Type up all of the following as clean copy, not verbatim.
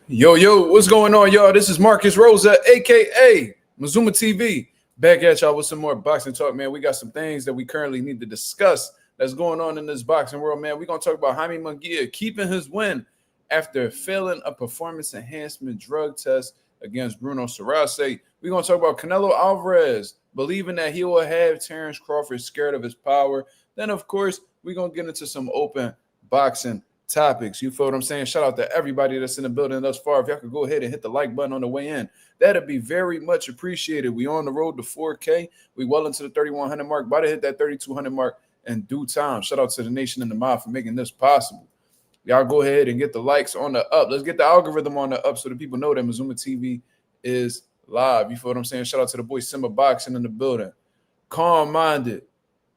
Yo, what's going on, y'all? This is Marcus Rosa, aka Mazuma TV, back at y'all with some more boxing talk, man. We got some things that we currently need to discuss that's going on in this boxing world, man. We're gonna talk about Jaime Munguia keeping his win after failing a performance enhancement drug test against Bruno Surace. We're gonna talk about Canelo Alvarez believing that he will have Terrence Crawford scared of his power. Then, of course, we're gonna get into some open boxing topics. You feel what I'm saying? Shout out to everybody that's in the building thus far. If y'all could go ahead and hit the like button on the way in, that'd be very much appreciated. We on the road to 4K. We well into the 3,100 mark. About to hit that 3,200 mark in due time. Shout out to the nation in the mob for making this possible. Y'all go ahead and get the likes on the up. Let's get the algorithm on the up so that people know that Mazuma TV is live. You feel what I'm saying? Shout out to the boy Simba Boxing in the building. Calm-minded.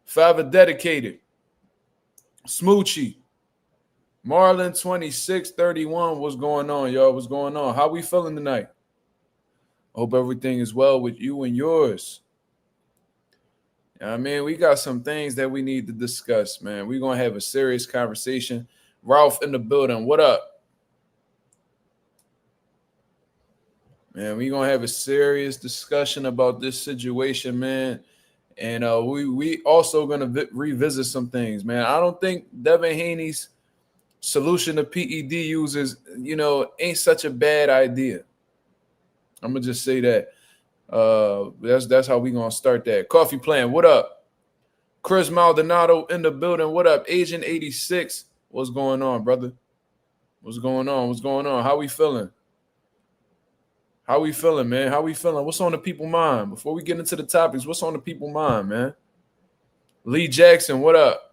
Forever dedicated. Smoochie. Marlon 2631, what's going on, y'all? What's going on? How we feeling tonight? Hope everything is well with you and yours. I mean, we got some things that we need to discuss, man. We're going to have a serious conversation. Ralph in the building, what up? Man, we're going to have a serious discussion about this situation, man. And we also going to revisit some things, man. I don't think Devin Haney's solution to PED users, ain't such a bad idea. I'm gonna just say that. That's how we gonna start that. Coffee Plan, what up? Chris Maldonado in the building, what up? Agent 86, what's going on, brother? What's going on? How we feeling? Man? How we feeling? What's on the people mind? Before we get into the topics, what's on the people mind, man? Lee Jackson, what up?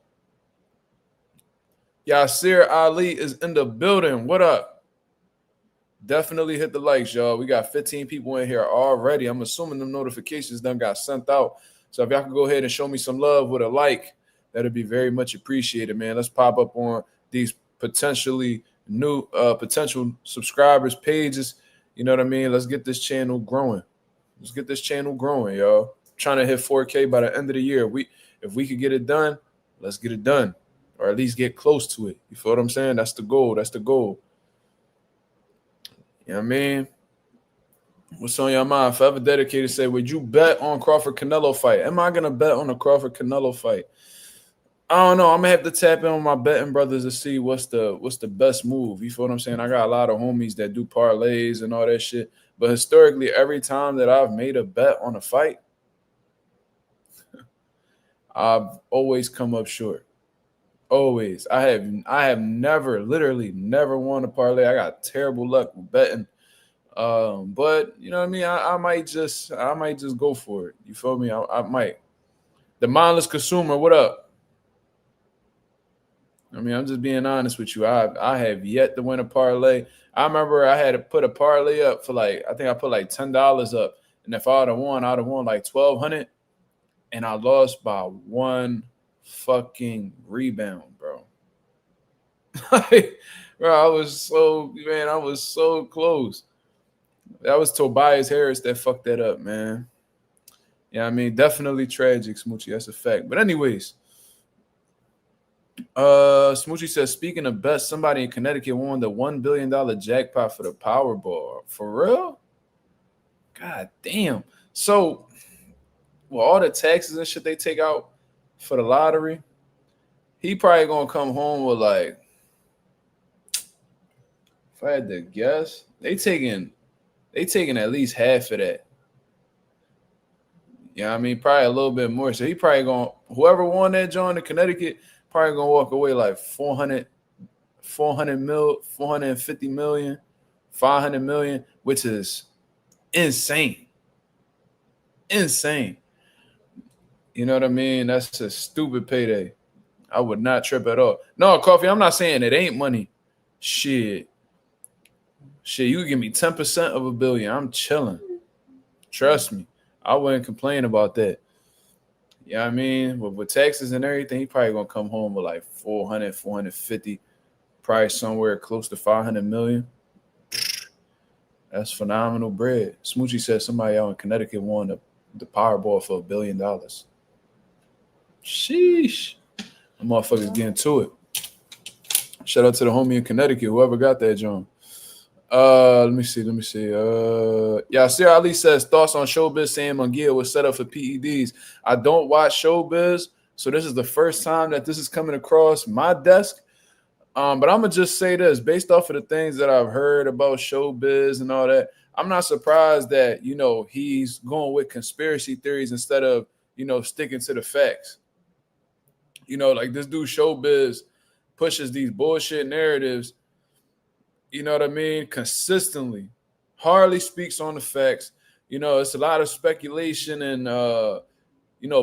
Yasir Ali is in the building. What up? Definitely hit the likes, y'all. We got 15 people in here already. I'm assuming the notifications done got sent out. So if y'all can go ahead and show me some love with a like, that'd be very much appreciated, man. Let's pop up on these potentially new potential subscribers pages. You know what I mean? Let's get this channel growing. Y'all. Trying to hit 4K by the end of the year. If we could get it done, let's get it done. Or at least get close to it. You feel what I'm saying? That's the goal. You know what I mean? What's on your mind? Forever dedicated say, would you bet on Crawford-Canelo fight? Am I going to bet on the Crawford-Canelo fight? I don't know. I'm going to have to tap in with my betting brothers to see what's the best move. You feel what I'm saying? I got a lot of homies that do parlays and all that shit. But historically, every time that I've made a bet on a fight, I've always come up short. Always. I have literally never won a parlay. I got terrible luck with betting. But you know what I mean? I might just go for it. You feel me? I might. The mindless consumer, what up? I mean, I'm just being honest with you. I have yet to win a parlay. I remember I had to put a parlay up for I think I put $10 up. And if I'd have won like $1,200. And I lost by one fucking rebound, bro. Bro, I was so close. That was Tobias Harris that fucked that up, man. Yeah, I mean, definitely tragic, Smoochie. That's a fact. But anyways, Smoochie says, speaking of bets, somebody in Connecticut won the $1 billion jackpot for the Powerball. For real? God damn. So, with all the taxes and shit they take out for the lottery, he probably gonna come home with if I had to guess, they taking at least half of that. Yeah, I mean, probably a little bit more. So he probably whoever won that joint in Connecticut probably gonna walk away like 400 mil, 450 million, 500 million, which is insane. You know what I mean? That's a stupid payday. I would not trip at all. No, Coffee, I'm not saying it ain't money. Shit, you could give me 10% of $1 billion. I'm chilling. Trust me. I wouldn't complain about that. You know what I mean? But with taxes and everything, he probably going to come home with like 400, 450, probably somewhere close to 500 million. That's phenomenal bread. Smoochie said somebody out in Connecticut won the Powerball for $1 billion. Sheesh. The motherfuckers getting to it. Shout out to the homie in Connecticut, whoever got that joint. Let me see. Yasir Ali says thoughts on Showbiz saying Munguia was set up for PEDs. I don't watch Showbiz, so this is the first time that this is coming across my desk. But I'm gonna just say this based off of the things that I've heard about Showbiz and all that. I'm not surprised that he's going with conspiracy theories instead of sticking to the facts. Like this dude Showbiz pushes these bullshit narratives. You know what I mean? Consistently, hardly speaks on the facts. It's a lot of speculation and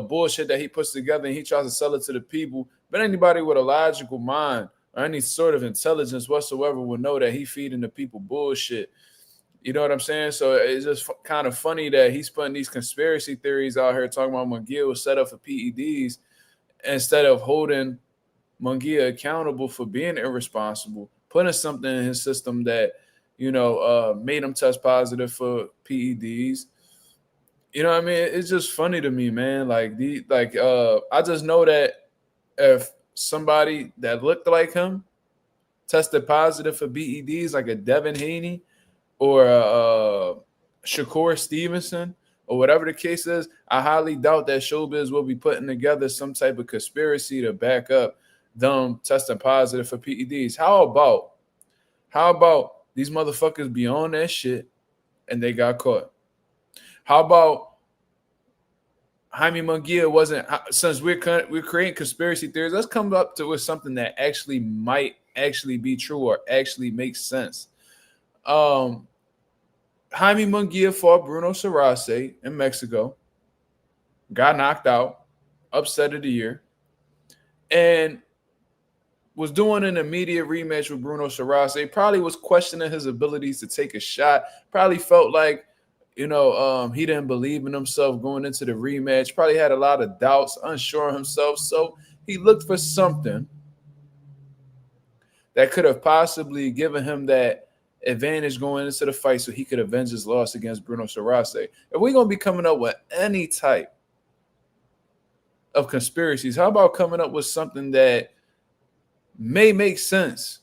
bullshit that he puts together, and he tries to sell it to the people. But anybody with a logical mind or any sort of intelligence whatsoever would know that he feeding the people bullshit. You know what I'm saying? So it's just kind of funny that he's putting these conspiracy theories out here talking about Munguia was set up for PEDs instead of holding Munguia accountable for being irresponsible, putting something in his system that made him test positive for PEDs. You know what I mean? It's just funny to me, man. I just know that if somebody that looked like him tested positive for PEDs, like a Devin Haney or a Shakur Stevenson or whatever the case is, I highly doubt that Showbiz will be putting together some type of conspiracy to back up them testing positive for PEDs. How about these motherfuckers be on that shit and they got caught? How about Jaime Munguia wasn't? Since we're creating conspiracy theories, let's come up with something that actually might actually be true or actually makes sense. Jaime Munguia fought Bruno Surace in Mexico, got knocked out, upset of the year, and was doing an immediate rematch with Bruno Surace. Probably was questioning his abilities to take a shot. Probably felt like, he didn't believe in himself going into the rematch. Probably had a lot of doubts, unsure of himself. So he looked for something that could have possibly given him that advantage going into the fight so he could avenge his loss against Bruno Surace. If we're going to be coming up with any type of conspiracies, how about coming up with something that may make sense?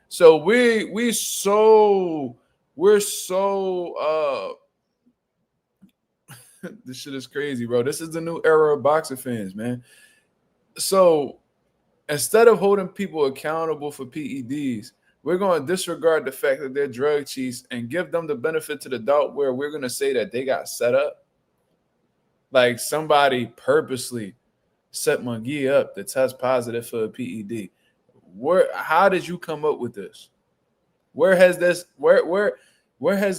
So we're so this shit is crazy, bro. This is the new era of boxing fans, man. So instead of holding people accountable for PEDs, we're going to disregard the fact that they're drug cheats and give them the benefit to the doubt where we're going to say that they got set up. Like somebody purposely set Munguia up to test positive for a PED. How did you come up with this? Where has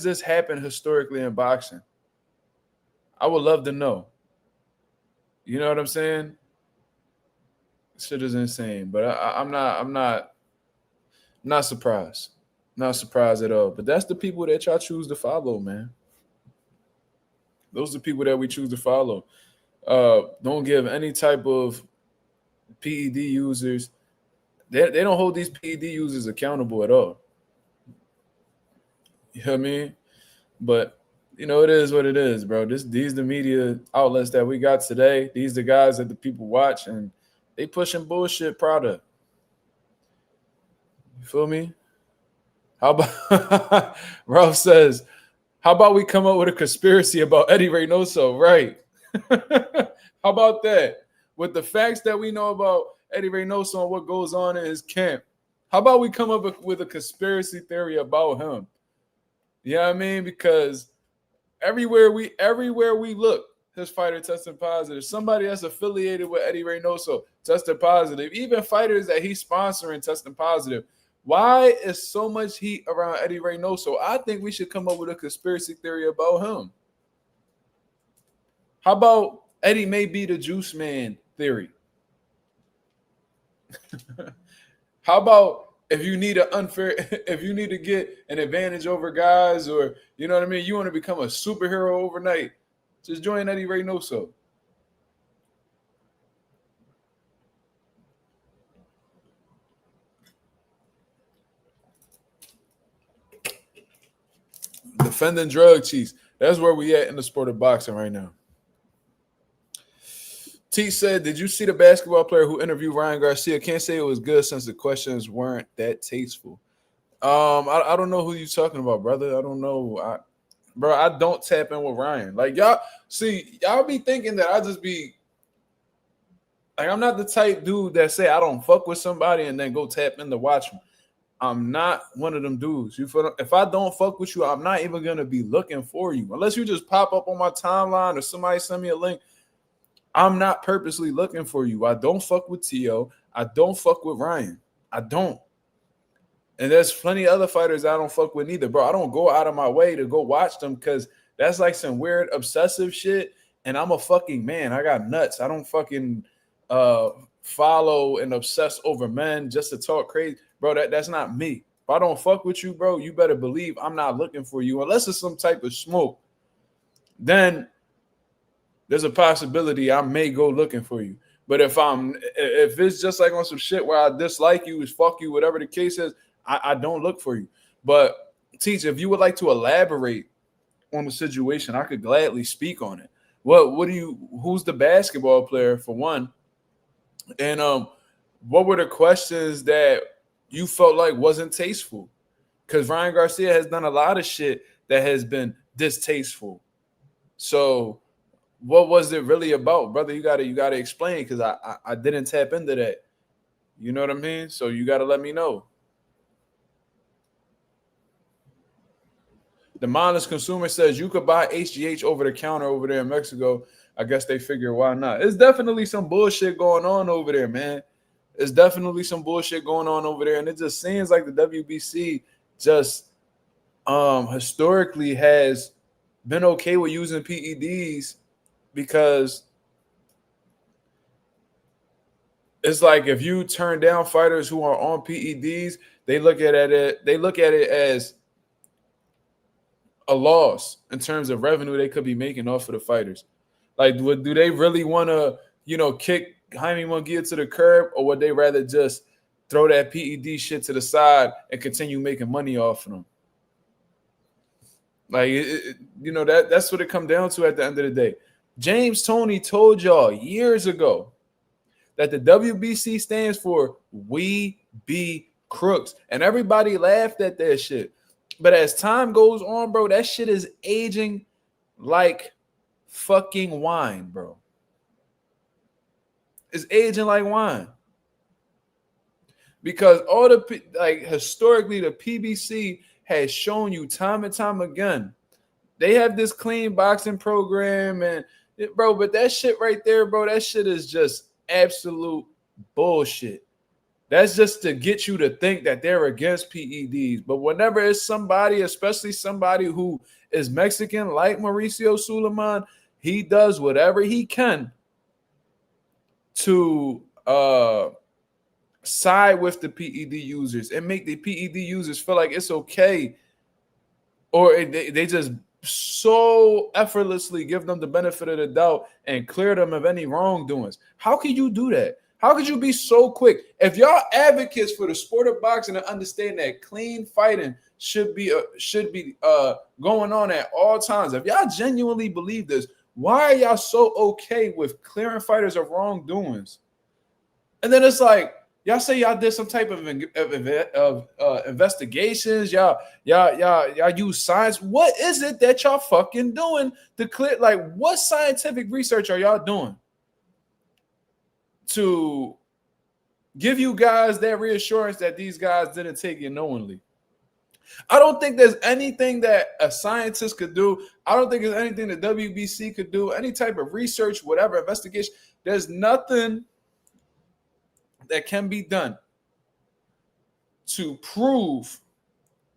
this happened historically in boxing? I would love to know. You know what I'm saying? Shit is insane, but I'm not surprised. Not surprised at all. But that's the people that y'all choose to follow, man. Those are the people that we choose to follow. Don't give any type of PED users. They don't hold these PED users accountable at all. You know what I mean? But it is what it is, bro. These the media outlets that we got today. These the guys that the people watch, and they pushing bullshit product. You feel me? How about Ralph says, how about we come up with a conspiracy about Eddie Reynoso? Right. How about that? With the facts that we know about Eddie Reynoso and what goes on in his camp, how about we come up with a conspiracy theory about him? You know what I mean? Because everywhere we look, his fighter testing positive. Somebody that's affiliated with Eddie Reynoso tested positive. Even fighters that he's sponsoring testing positive. Why is so much heat around Eddie Reynoso? I think we should come up with a conspiracy theory about him. How about Eddie may be the juice man theory? How about if you need to get an advantage over guys, or you know what I mean, you want to become a superhero overnight, just join Eddie Reynoso. Defending drug cheats. That's where we at in the sport of boxing right now. T said, did you see the basketball player who interviewed Ryan Garcia? Can't say it was good since the questions weren't that tasteful. I don't know who you talking about, brother. I don't know. Bro, I don't tap in with Ryan. Like y'all see, y'all be thinking that I just be like, I'm not the type dude that say I don't fuck with somebody and then go tap in to watch them. I'm not one of them dudes. You feel? If I don't fuck with you, I'm not even gonna be looking for you unless you just pop up on my timeline or somebody send me a link. I'm not purposely looking for you. I don't fuck with T.O. I don't fuck with Ryan. I don't. And there's plenty of other fighters I don't fuck with either, bro. I don't go out of my way to go watch them because that's like some weird obsessive shit. And I'm a fucking man. I got nuts. I don't fucking follow and obsess over men just to talk crazy, bro. That's not me. If I don't fuck with you, bro, you better believe I'm not looking for you unless it's some type of smoke. Then there's a possibility I may go looking for you. But if it's just like on some shit where I dislike you, is fuck you, whatever the case is, I don't look for you. But teacher, if you would like to elaborate on the situation, I could gladly speak on it. Who's the basketball player for one? And what were the questions that you felt like wasn't tasteful? Because Ryan Garcia has done a lot of shit that has been distasteful. So what was it really about, brother? You gotta explain, because I didn't tap into that. You know what I mean? So you gotta let me know. The mindless consumer says you could buy HGH over the counter over there in Mexico. I guess they figure why not. It's definitely some bullshit going on over there, man. It's definitely some bullshit going on over there, and it just seems like the WBC just historically has been okay with using PEDs, because it's like if you turn down fighters who are on PEDs, they look at it as a loss in terms of revenue they could be making off of the fighters. Like, do they really want to, kick Jaime Munguia to the curb, or would they rather just throw that PED shit to the side and continue making money off of them? Like, that's what it comes down to at the end of the day. James Toney told y'all years ago that the WBC stands for We Be Crooks, and everybody laughed at that shit. But as time goes on, bro, that shit is aging like fucking wine, bro. It's aging like wine. Because historically, the PBC has shown you time and time again, they have this clean boxing program, and bro, but that shit right there, bro, that shit is just absolute bullshit. That's just to get you to think that they're against PEDs. But whenever it's somebody, especially somebody who is Mexican like Mauricio Suleiman, he does whatever he can to side with the PED users and make the PED users feel like it's okay, or they just so effortlessly give them the benefit of the doubt and clear them of any wrongdoings. How can you do that? How could you be so quick? If y'all advocates for the sport of boxing and understand that clean fighting should be going on at all times, if y'all genuinely believe this, why are y'all so okay with clearing fighters of wrongdoings? And then it's like, y'all say y'all did some type of investigations. Y'all use science. What is it that y'all fucking doing to clear? Like, what scientific research are y'all doing to give you guys that reassurance that these guys didn't take it knowingly? I don't think there's anything that a scientist could do. I don't think there's anything that WBC could do, any type of research, whatever, investigation. There's nothing that can be done to prove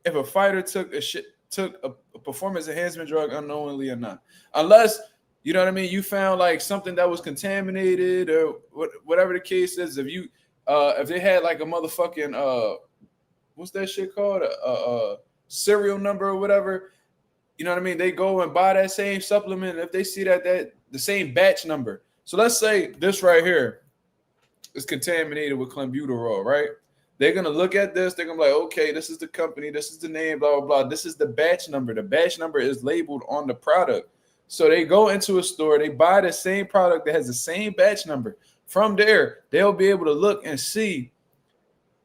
if a fighter took a performance enhancement drug unknowingly or not. Unless, you know what I mean, you found like something that was contaminated or whatever the case is. If they had like a motherfucking what's that shit called? A serial number or whatever. You know what I mean? They go and buy that same supplement if they see that the same batch number. So let's say this right here is contaminated with clenbuterol, right? They're going to look at this. They're going to be like, okay, this is the company. This is the name, blah, blah, blah. This is the batch number. The batch number is labeled on the product. So they go into a store. They buy the same product that has the same batch number. From there, they'll be able to look and see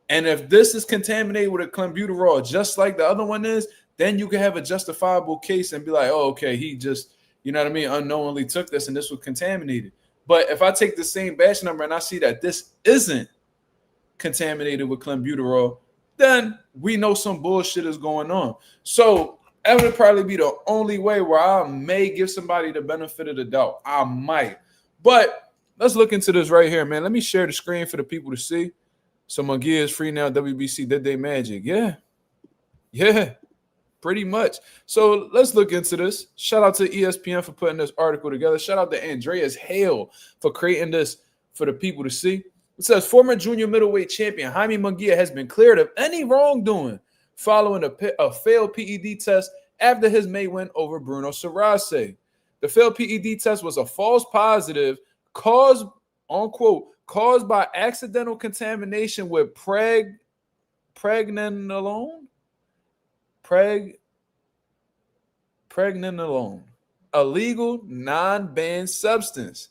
And if this is contaminated with a clenbuterol, just like the other one is, then you can have a justifiable case and be like, oh, okay, he just, you know what I mean, unknowingly took this and this was contaminated. But if I take the same batch number and I see that this isn't contaminated with clenbuterol, then we know some bullshit is going on. So that would probably be the only way where I may give somebody the benefit of the doubt. I might. But let's look into this right here, man. Let me share the screen for the people to see. So Munguia is free now. WBC did they magic. Yeah, pretty much. So let's look into this. Shout out to ESPN for putting this article together. Shout out to Andreas Hale for creating this for the people to see. It says former junior middleweight champion Jaime Munguia has been cleared of any wrongdoing following a failed PED test after his May win over Bruno Surace. The failed PED test was a false positive caused by accidental contamination with pregnenolone, a legal non-banned substance.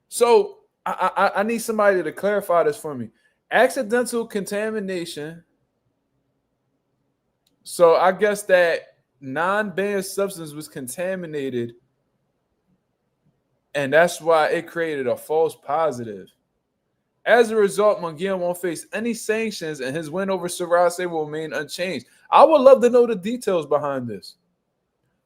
So I need somebody to clarify this for me. Accidental contamination. So I guess that non-banned substance was contaminated, and that's why it created a false positive. As a result, Munguia won't face any sanctions, and his win over Surace will remain unchanged. I would love to know the details behind this,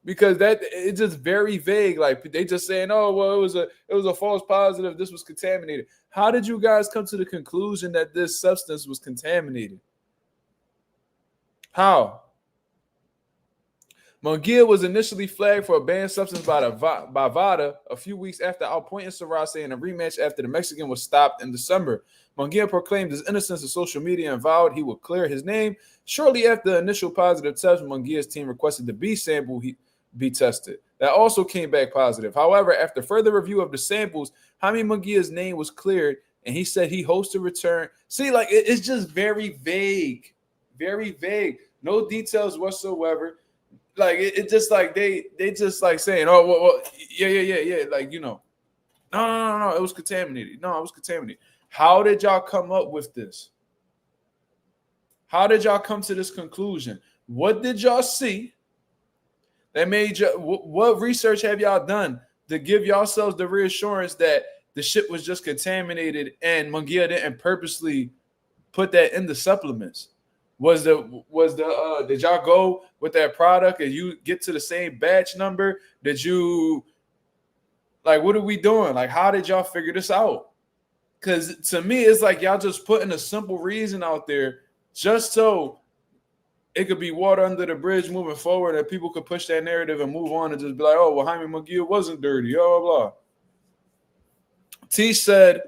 because that it's just very vague. Like they just saying, "Oh, well, it was a false positive. This was contaminated." How did you guys come to the conclusion that this substance was contaminated? How? Munguia was initially flagged for a banned substance by VADA a few weeks after outpointing Surace in a rematch after the Mexican was stopped in December. Munguia proclaimed his innocence on social media and vowed he would clear his name. Shortly after the initial positive test, Munguia's team requested the B sample be tested. That also came back positive. However, after further review of the samples, Jaime Munguia's name was cleared, and he said he hopes to return. See, like it's just very vague, very vague. No details whatsoever. Like it just like they just like saying, oh well, yeah, like no, it was contaminated. No, it was contaminated. How did y'all come up with this? How did y'all come to this conclusion? What did y'all see that made you? What research have y'all done to give yourselves the reassurance that the shit was just contaminated and Munguia didn't purposely put that in the supplements? Did y'all go with that product and you get to the same batch number? Did you like what are we doing? Like, how did y'all figure this out? Because to me, it's like y'all just putting a simple reason out there just so it could be water under the bridge moving forward and people could push that narrative and move on and just be like, oh, well, Jaime Munguia wasn't dirty, blah, blah, blah. T said,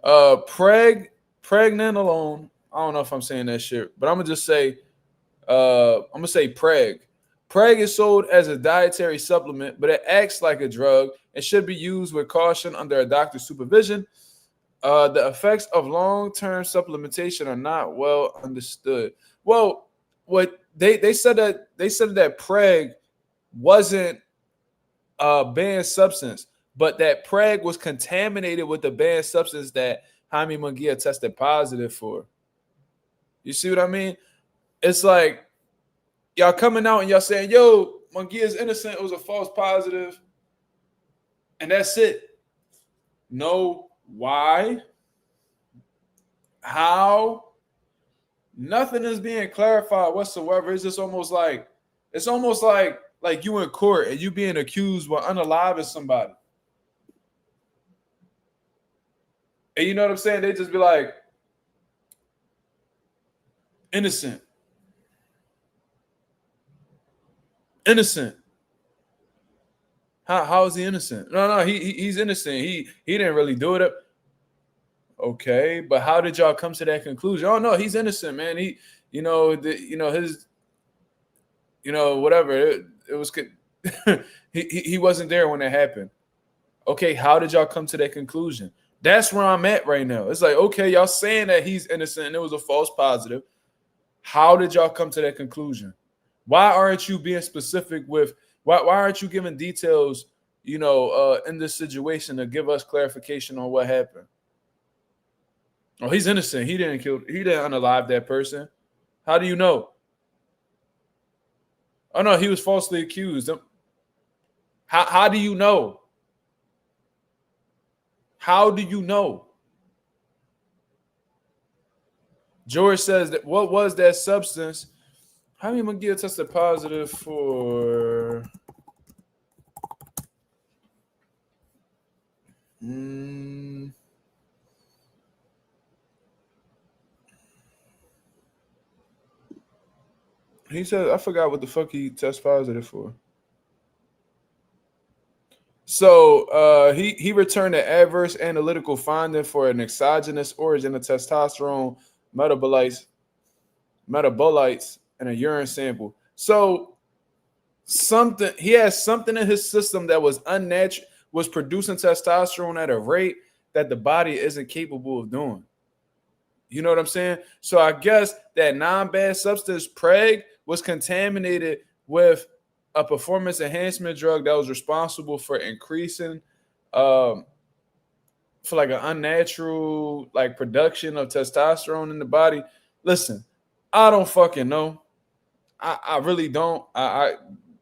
pregnenolone. I don't know if I'm saying that shit, but I'm gonna just say, Preg. Preg is sold as a dietary supplement, but it acts like a drug and should be used with caution under a doctor's supervision. The effects of long-term supplementation are not well understood. Well, what they said that Preg wasn't a banned substance, but that Preg was contaminated with the banned substance that Jaime Munguia tested positive for. You see what I mean? It's like y'all coming out and y'all saying, yo, Munguia's innocent. It was a false positive. And that's it. No, why? How? Nothing is being clarified whatsoever. It's just almost like you in court and you being accused while unaliving somebody. And you know what I'm saying? They just be like, innocent. How is he innocent? No, he's innocent. He didn't really do it. Okay, but how did y'all come to that conclusion? Oh no, he's innocent, man. Whatever. It was he wasn't there when it happened. Okay, how did y'all come to that conclusion? That's where I'm at right now. It's like, okay, y'all saying that he's innocent and it was a false positive. How did y'all come to that conclusion? Why aren't you being specific with why aren't you giving details, in this situation to give us clarification on what happened? Oh, he's innocent. He didn't unalive that person. How do you know? Oh no, he was falsely accused. How do you know? How do you know? George says that what was that substance? Jaime Munguia tested positive for he said I forgot what the fuck he tested positive for. So he returned an adverse analytical finding for an exogenous origin of testosterone metabolites in a urine sample. So he has something in his system that was unnatural, was producing testosterone at a rate that the body isn't capable of doing. You know what I'm saying? So I guess that non-bad substance preg was contaminated with a performance enhancement drug that was responsible for increasing for like an unnatural like production of testosterone in the body. Listen, I don't fucking know. I really don't.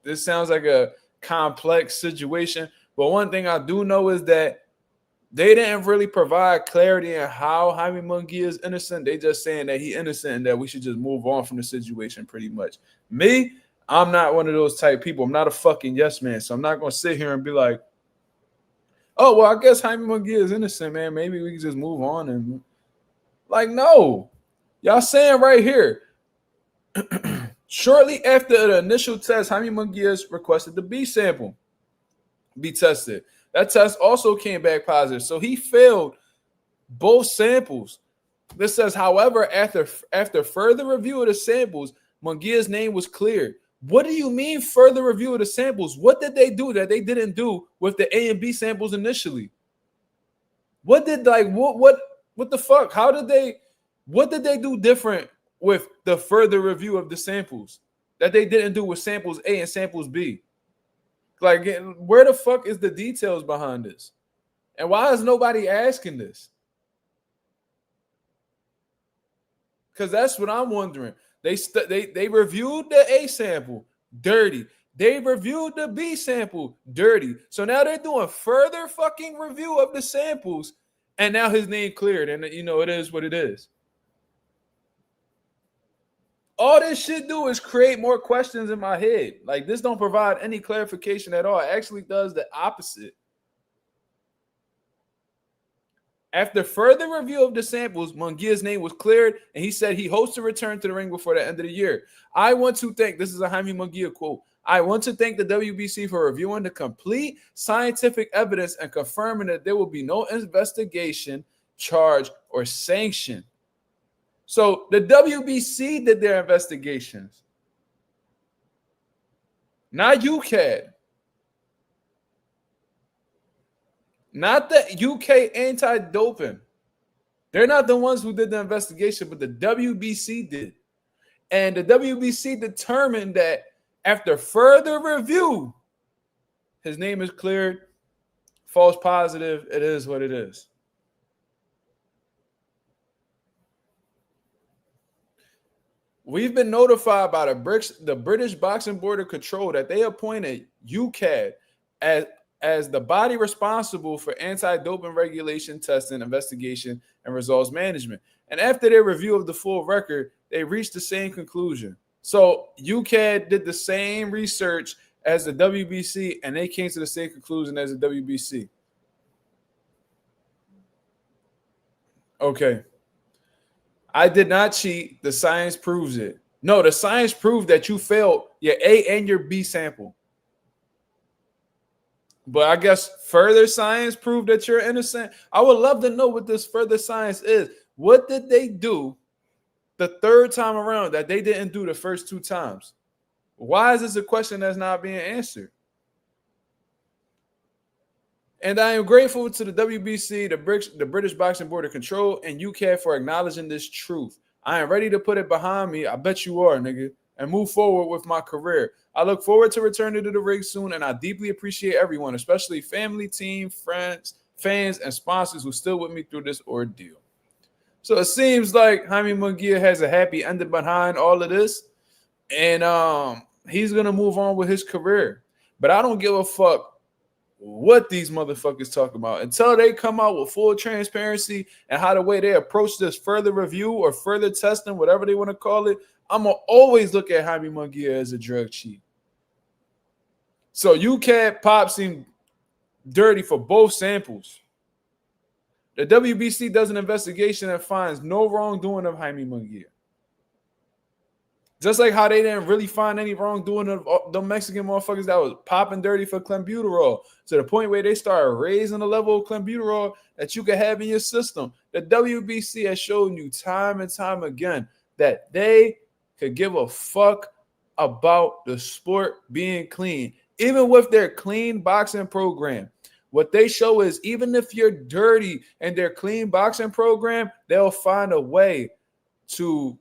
This sounds like a complex situation, but one thing I do know is that they didn't really provide clarity in how Jaime Munguia is innocent. They just saying that he's innocent and that we should just move on from the situation pretty much. Me, I'm not one of those type people. I'm not a fucking yes man. So I'm not going to sit here and be like, oh, well, I guess Jaime Munguia is innocent, man. Maybe we can just move on. And like, no. Y'all saying right here, shortly after the initial test, Jaime Munguia requested the B sample be tested. That test also came back positive. So he failed both samples. This says, however, after further review of the samples, Munguia's name was cleared. What do you mean further review of the samples? What did they do that they didn't do with the A and B samples initially? What did what the fuck? What did they do different with the further review of the samples that they didn't do with samples A and samples B? Like, where the fuck is the details behind this? And why is nobody asking this? Because that's what I'm wondering. They reviewed the A sample, dirty. They reviewed the B sample, dirty. So now they're doing further fucking review of the samples, and now his name cleared, and you know it is what it is. All this shit do is create more questions in my head. Like, this don't provide any clarification at all. It actually does the opposite. After further review of the samples, Munguia's name was cleared, and he said he hopes to return to the ring before the end of the year. I want to thank, this is a Jaime Munguia quote, I want to thank the WBC for reviewing the complete scientific evidence and confirming that there will be no investigation, charge, or sanction. So the WBC did their investigations, not UCAD, not the UK anti-doping. They're not the ones who did the investigation, but the WBC did. And the WBC determined that after further review, his name is cleared, false positive, it is what it is. We've been notified by the British Boxing Board of Control that they appointed UCAD as the body responsible for anti-doping regulation, testing, investigation, and results management. And after their review of the full record, they reached the same conclusion. So UCAD did the same research as the WBC, and they came to the same conclusion as the WBC. Okay. I did not cheat. The science proves it. No, the science proved that you failed your A and your B sample. But I guess further science proved that you're innocent. I would love to know what this further science is. What did they do the third time around that they didn't do the first two times? Why is this a question that's not being answered? And I am grateful to the WBC, the British Boxing Board of Control, and UCAD for acknowledging this truth. I am ready to put it behind me. I bet you are, nigga, and move forward with my career. I look forward to returning to the ring soon, and I deeply appreciate everyone, especially family, team, friends, fans, and sponsors who still with me through this ordeal. So it seems like Jaime Munguia has a happy ending behind all of this, and he's gonna move on with his career. But I don't give a fuck what these motherfuckers talk about until they come out with full transparency and how the way they approach this further review or further testing, whatever they want to call it. I'm gonna always look at Jaime Munguia as a drug cheat. So UCAD Pop seemed dirty for both samples. The WBC does an investigation and finds no wrongdoing of Jaime Munguia. Just like how they didn't really find any wrongdoing of the Mexican motherfuckers that was popping dirty for clenbuterol, to the point where they started raising the level of clenbuterol that you could have in your system. The WBC has shown you time and time again that they could give a fuck about the sport being clean. Even with their clean boxing program, what they show is even if you're dirty and their clean boxing program, they'll find a way to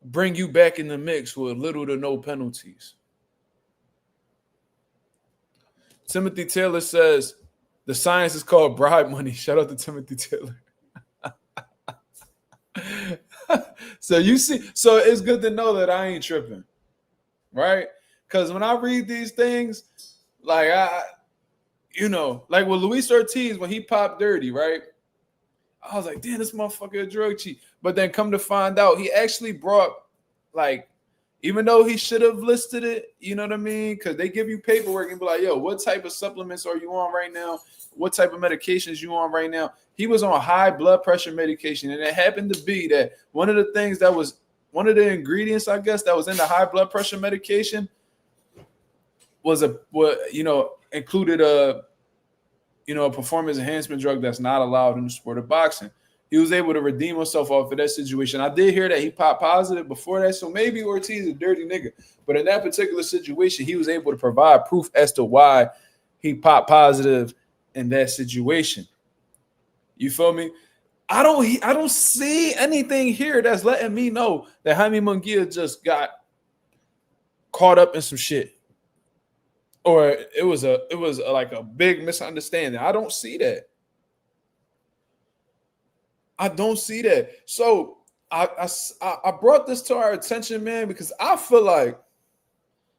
bring you back in the mix with little to no penalties. Timothy Taylor says the science is called bribe money. Shout out to Timothy Taylor. So you see, so it's good to know that I ain't tripping, right? Because when I read these things, like like with Luis Ortiz, when he popped dirty, right? I was like, damn, this motherfucker a drug cheat. But then come to find out, he actually brought, like, even though he should have listed it, you know what I mean? Because they give you paperwork and be like, yo, what type of supplements are you on right now? What type of medications you on right now? He was on high blood pressure medication. And it happened to be that one of the things that was, one of the ingredients, I guess, that was in the high blood pressure medication was included a performance enhancement drug that's not allowed in the sport of boxing. He was able to redeem himself off of that situation. I did hear that he popped positive before that, so maybe Ortiz is a dirty nigga. But in that particular situation, he was able to provide proof as to why he popped positive in that situation. You feel me? I don't see anything here that's letting me know that Jaime Munguia just got caught up in some shit. Or it was like a big misunderstanding. I don't see that. I don't see that. So I brought this to our attention, man, because I feel like,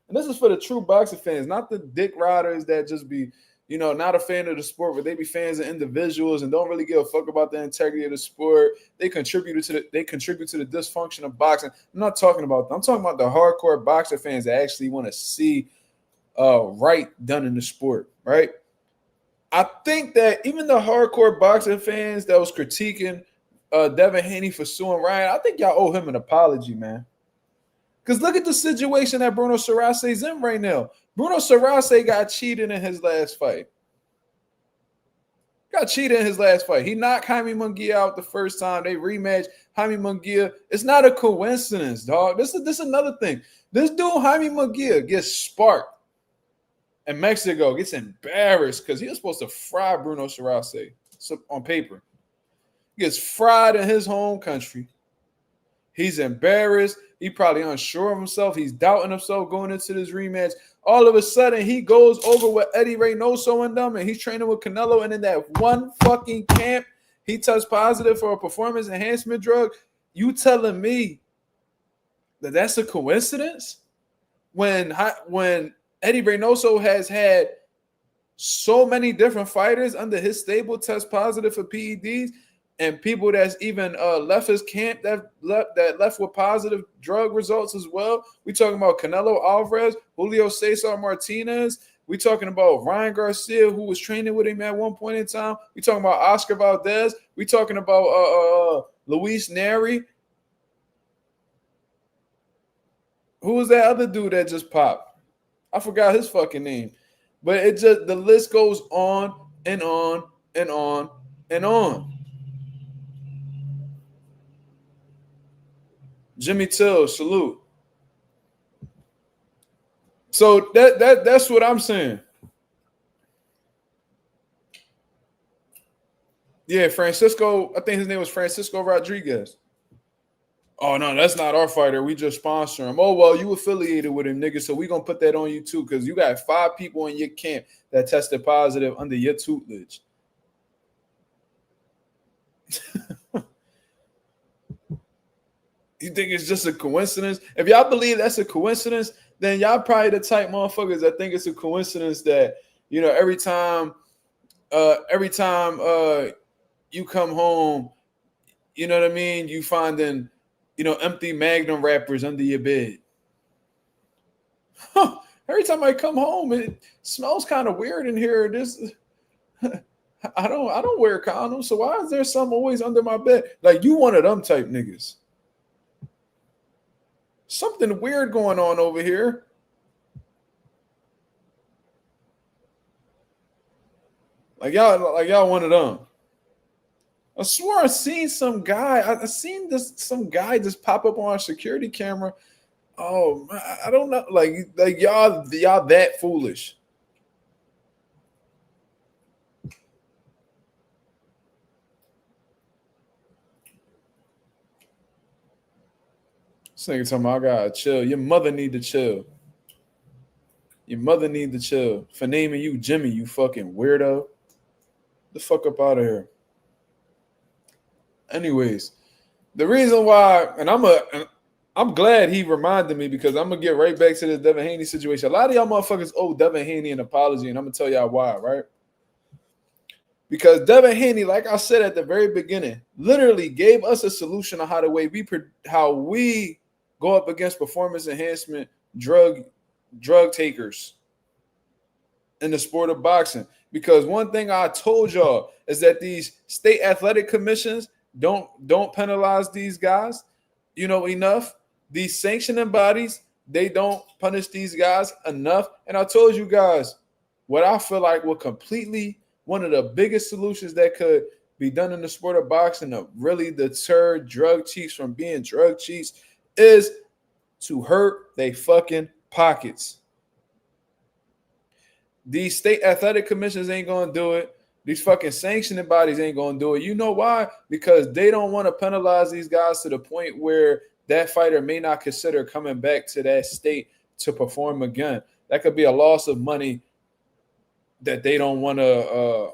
and this is for the true boxing fans, not the dick riders that just be, not a fan of the sport, but they be fans of individuals and don't really give a fuck about the integrity of the sport. They contribute to the dysfunction of boxing. I'm not talking about them. I'm talking about the hardcore boxer fans that actually want to see right done in the sport, right? I think that even the hardcore boxing fans that was critiquing Devin Haney for suing Ryan, I think y'all owe him an apology, man. Because look at the situation that Bruno Surace is in right now. Bruno Surace got cheated in his last fight. He knocked Jaime Munguia out the first time. They rematched. Jaime Munguia. It's not a coincidence, dog. This is another thing. This dude, Jaime Munguia, gets sparked. And Mexico gets embarrassed because he was supposed to fry Bruno Surace on paper. He gets fried in his home country. He's embarrassed. He probably unsure of himself. He's doubting himself going into this rematch. All of a sudden, he goes over with Eddie Reynoso and them, and he's training with Canelo. And in that one fucking camp, he tests positive for a performance enhancement drug. You telling me that that's a coincidence? When Eddie Reynoso has had so many different fighters under his stable test positive for PEDs, and people that's even left his camp that left with positive drug results as well. We talking about Canelo Alvarez, Julio Cesar Martinez. We talking about Ryan Garcia, who was training with him at one point in time. We talking about Oscar Valdez. We talking about Luis Neri. Who was that other dude that just popped? I forgot his fucking name. But it just, the list goes on and on and on and on. Jimmy Till, salute. So that's what I'm saying. Yeah, Francisco, I think his name was Francisco Rodriguez. Oh, no, that's not our fighter. We just sponsor him. Oh, well, you affiliated with him, nigga, so we going to put that on you too, because you got 5 people in your camp that tested positive under your tutelage. You think it's just a coincidence? If y'all believe that's a coincidence, then y'all probably the type motherfuckers that think it's a coincidence that, you know, every time you come home, you know what I mean, you finding, you know, empty Magnum wrappers under your bed. Huh. Every time I come home, it smells kind of weird in here. This I don't wear condoms, so why is there some always under my bed? Like, you one of them type niggas. Something weird going on over here. Like y'all one of them. I swear I seen some guy. I seen some guy just pop up on our security camera. Oh, I don't know. Like y'all that foolish. This nigga talking about I gotta chill. Your mother need to chill. Your mother need to chill for naming you Jimmy, you fucking weirdo. The fuck up out of here. Anyways, the reason why, and I'm glad he reminded me, because I'm gonna get right back to the Devin Haney situation. A lot of y'all motherfuckers owe Devin Haney an apology, and I'm gonna tell y'all why, right? Because Devin Haney, like I said at the very beginning, literally gave us a solution on how we go up against performance enhancement drug takers in the sport of boxing. Because one thing I told y'all is that these state athletic commissions don't penalize these guys, you know, enough. These sanctioning bodies, they don't punish these guys enough. And I told you guys what I feel like will completely one of the biggest solutions that could be done in the sport of boxing to really deter drug cheats from being drug cheats is to hurt they fucking pockets. These state athletic commissions ain't gonna do it. These fucking sanctioning bodies ain't gonna do it. You know why? Because they don't want to penalize these guys to the point where that fighter may not consider coming back to that state to perform again. That could be a loss of money that they don't want to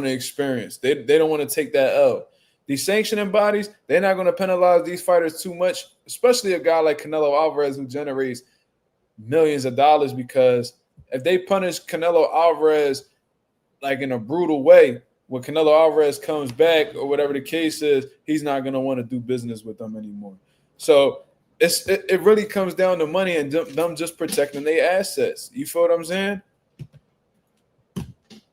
experience. They don't want to take that L. These sanctioning bodies, they're not going to penalize these fighters too much, especially a guy like Canelo Alvarez who generates millions of dollars, because if they punish Canelo Alvarez like in a brutal way, when Canelo Alvarez comes back or whatever the case is, he's not going to want to do business with them anymore. So it really comes down to money and them just protecting their assets. You feel what I'm saying?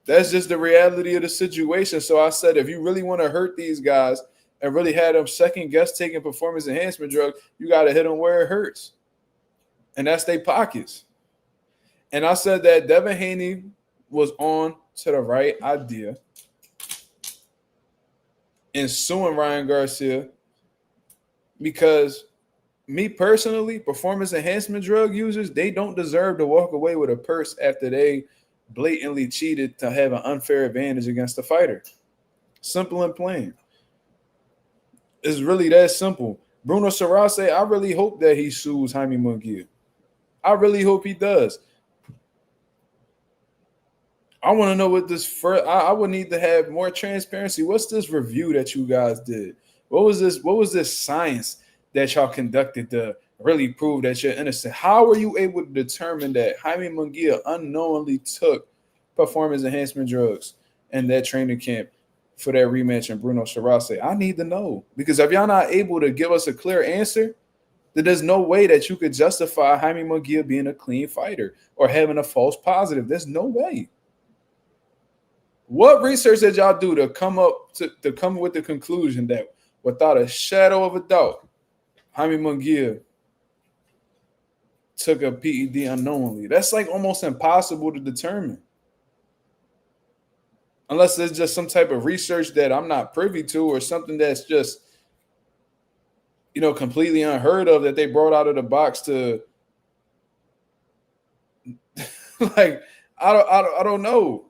That's just the reality of the situation. So I said, if you really want to hurt these guys and really have them second guess taking performance enhancement drugs, you got to hit them where it hurts. And that's their pockets. And I said that Devin Haney was on to the right idea in suing Ryan Garcia, because me personally, performance enhancement drug users, they don't deserve to walk away with a purse after they blatantly cheated to have an unfair advantage against the fighter. Simple and plain. It's really that simple. Bruno Surace, I really hope that he sues Jaime Munguia. I really hope he does. I want to know what this first. I would need to have more transparency. What's this review that you guys did? What was this? What was this science that y'all conducted to really prove that you're innocent? How were you able to determine that Jaime Munguia unknowingly took performance enhancement drugs in that training camp for that rematch in Bruno Surace? I need to know, because if y'all not able to give us a clear answer, then there's no way that you could justify Jaime Munguia being a clean fighter or having a false positive. There's no way. What research did y'all do to come with the conclusion that without a shadow of a doubt, Jaime Munguia took a PED unknowingly? That's like almost impossible to determine. Unless there's just some type of research that I'm not privy to, or something that's just, you know, completely unheard of that they brought out of the box to like, I don't know.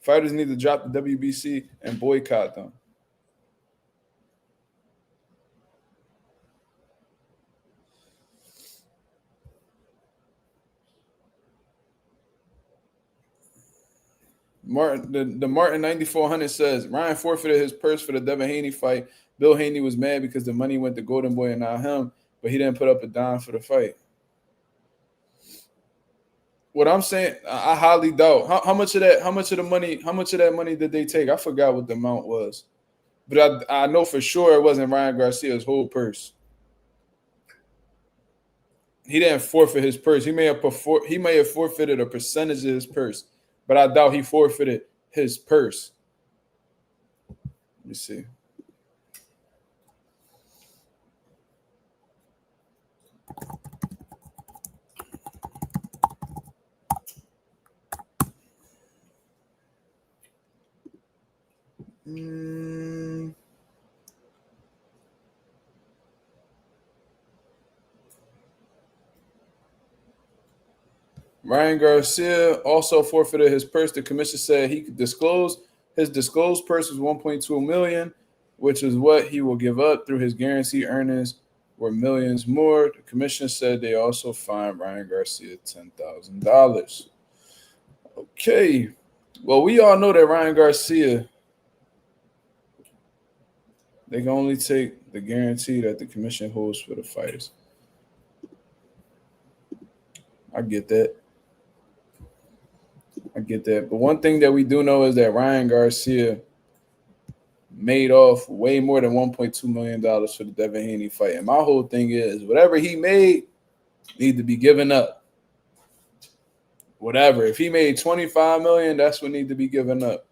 Fighters need to drop the WBC and boycott them. The Martin 9400 says Ryan forfeited his purse for the Devin Haney fight. Bill Haney was mad because the money went to Golden Boy and not him, but he didn't put up a dime for the fight. What I'm saying, I highly doubt. How much of that money did they take? I forgot what the amount was, but I know for sure it wasn't Ryan Garcia's whole purse. He didn't forfeit his purse. He may have forfeited a percentage of his purse, but I doubt he forfeited his purse. Let me see. Ryan Garcia also forfeited his purse. The commission said he could disclose his disclosed purse was $1.2 million, which is what he will give up through his guaranteed earnings were millions more. The commission said they also fined Ryan Garcia $10,000. Okay. Well, we all know that Ryan Garcia, they can only take the guarantee that the commission holds for the fighters. I get that. But one thing that we do know is that Ryan Garcia made off way more than $1.2 million for the Devin Haney fight. And my whole thing is whatever he made need to be given up. Whatever. If he made $25 million, that's what need to be given up.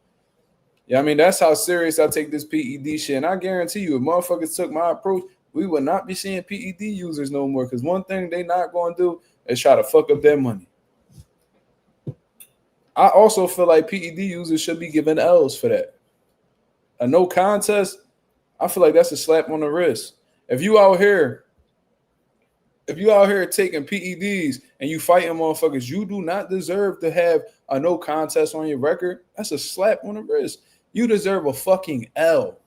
Yeah, I mean, that's how serious I take this PED shit. And I guarantee you, if motherfuckers took my approach, we would not be seeing PED users no more. Because one thing they not going to do is try to fuck up their money. I also feel like PED users should be given L's for that. A no contest, I feel like that's a slap on the wrist. If you out here taking PEDs and you fighting motherfuckers, you do not deserve to have a no contest on your record. That's a slap on the wrist. You deserve a fucking L.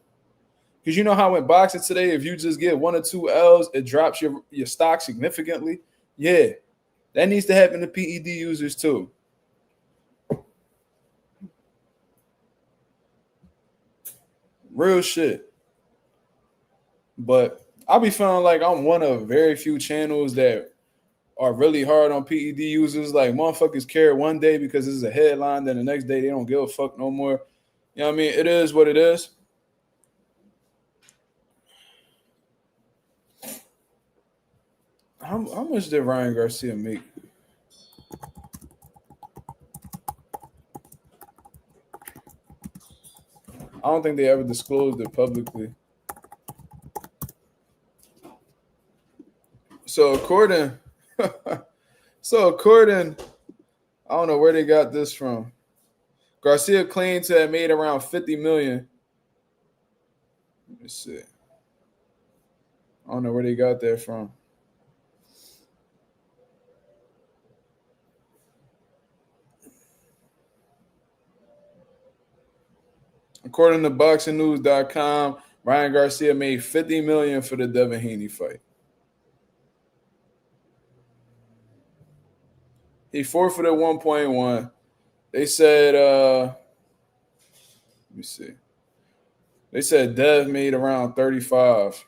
Because you know how in boxing today, if you just get 1 or 2 L's, it drops your stock significantly. Yeah, that needs to happen to PED users too. Real shit. But I be feeling like I'm one of very few channels that are really hard on PED users. Like motherfuckers care one day because it's a headline, then the next day they don't give a fuck no more. You know what I mean? It is what it is. How much did Ryan Garcia make? I don't think they ever disclosed it publicly. So according, I don't know where they got this from. Garcia claimed to have made around $50 million. Let me see. I don't know where they got that from. According to BoxingNews.com, Ryan Garcia made $50 million for the Devin Haney fight. He forfeited 1.1. They said, let me see. They said Dev made around 35.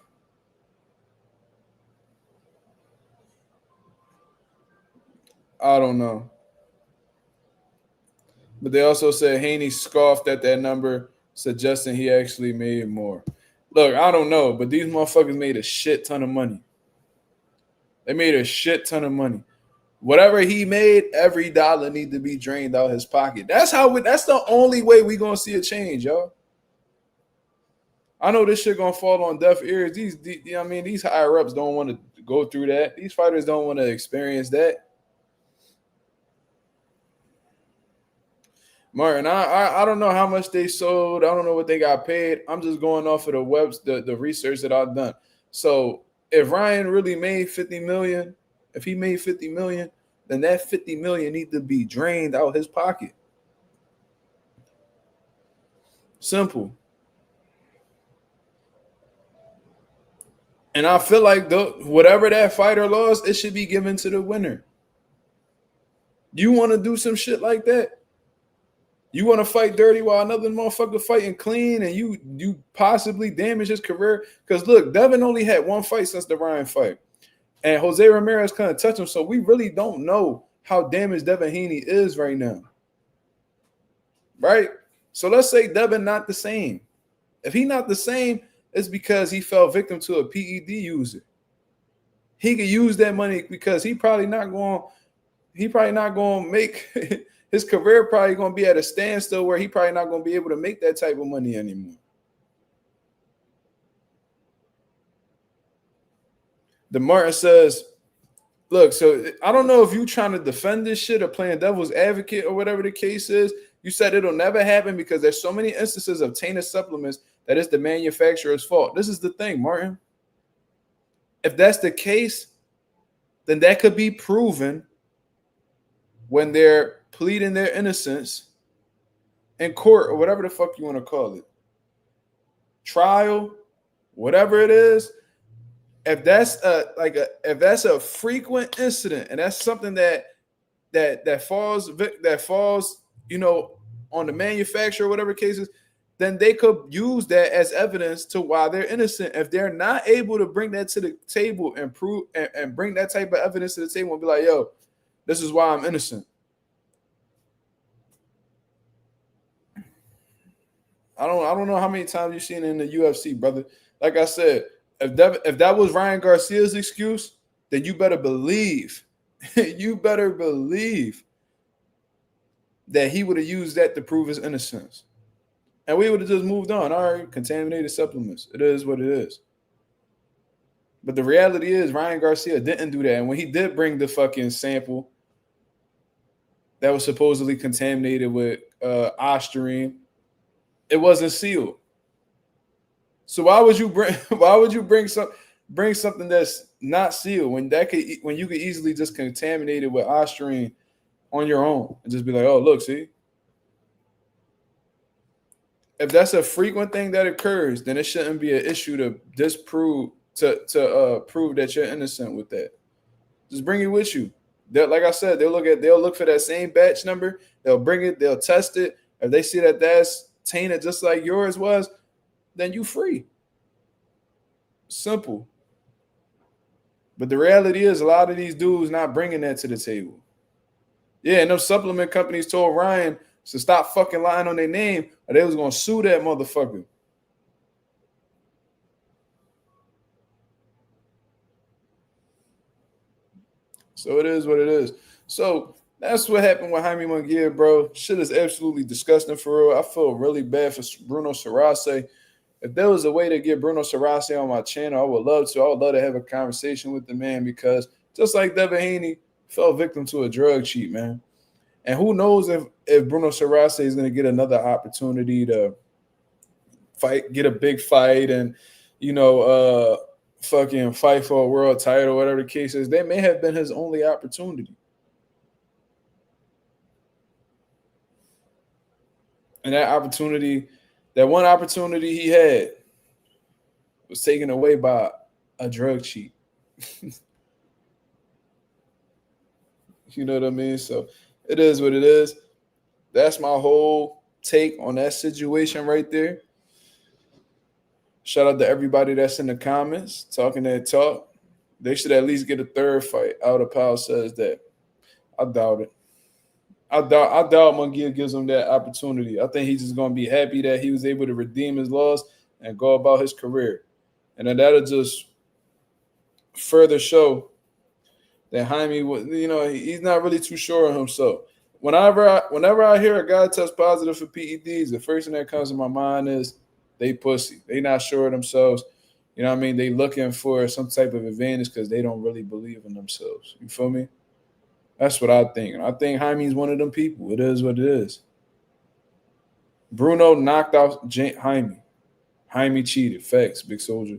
I don't know. But they also said Haney scoffed at that number, suggesting he actually made more. Look, I don't know, but these motherfuckers made a shit ton of money. They made a shit ton of money. Whatever he made, every dollar need to be drained out his pocket. That's the only way we gonna see a change, y'all. I know this shit gonna fall on deaf ears. These higher ups don't want to go through that. These fighters don't want to experience that. Martin, I don't know how much they sold. I don't know what they got paid. I'm just going off of the research that I've done. So if Ryan really made $50 million, if he made $50 million, then that $50 million need to be drained out his pocket. Simple. And I feel like whatever that fighter lost, it should be given to the winner. You want to do some shit like that? You want to fight dirty while another motherfucker fighting clean, and you possibly damage his career? Because look, Devin only had one fight since the Ryan fight, and Jose Ramirez couldn't touch him, so we really don't know how damaged Devin Haney is right now. Right? So let's say Devin not the same. If he not the same, it's because he fell victim to a PED user. He could use that money because he probably not going to make his career probably going to be at a standstill where he probably not going to be able to make that type of money anymore. The Martin says, look, so I don't know if you trying to defend this shit or playing devil's advocate or whatever the case is. You said it'll never happen because there's so many instances of tainted supplements that it's the manufacturer's fault. This is the thing, Martin. If that's the case, then that could be proven when they're pleading their innocence in court or whatever the fuck you want to call it. Trial, whatever it is. If that's a frequent incident and that's something that falls, you know, on the manufacturer, whatever cases, then they could use that as evidence to why they're innocent. If they're not able to bring that to the table and prove and bring that type of evidence to the table and be like, yo, this is why I'm innocent. I don't know how many times you've seen it in the UFC, brother. Like I said, if that was Ryan Garcia's excuse, then you better believe, you better believe that he would have used that to prove his innocence. And we would have just moved on. All right, contaminated supplements. It is what it is. But the reality is Ryan Garcia didn't do that. And when he did bring the fucking sample that was supposedly contaminated with ostarine, it wasn't sealed. So why would you bring something that's not sealed when you could easily just contaminate it with ostarine on your own and just be like, oh, look, see? If that's a frequent thing that occurs, then it shouldn't be an issue to disprove to prove that you're innocent with that. Just bring it with you. Like I said, they'll look for that same batch number. They'll bring it. They'll test it. If they see that that's tainted just like yours was, then you free. Simple. But the reality is, a lot of these dudes not bringing that to the table. Yeah, and those supplement companies told Ryan to stop fucking lying on their name, or they was gonna sue that motherfucker. So it is what it is. So that's what happened with Jaime Munguia, bro. Shit is absolutely disgusting for real. I feel really bad for Bruno Surace. If there was a way to get Bruno Surace on my channel, I would love to. I would love to have a conversation with the man because just like Devin Haney fell victim to a drug cheat, man. And who knows if Bruno Surace is going to get another opportunity to get a big fight and, you know, fucking fight for a world title, whatever the case is. That may have been his only opportunity. And that one opportunity he had was taken away by a drug cheat. You know what I mean? So it is what it is. That's my whole take on that situation right there. Shout out to everybody that's in the comments talking that talk. They should at least get a third fight. Outer Powell says that. I doubt it. I doubt Munguia gives him that opportunity. I think he's just going to be happy that he was able to redeem his loss and go about his career. And then that'll just further show that Jaime, you know, he's not really too sure of himself. Whenever I hear a guy test positive for PEDs, the first thing that comes to my mind is they pussy. They not sure of themselves. You know what I mean? They looking for some type of advantage because they don't really believe in themselves. You feel me? That's what I think. And I think Jaime's one of them people. It is what it is. Bruno knocked out Jaime. Jaime cheated. Facts, big soldier.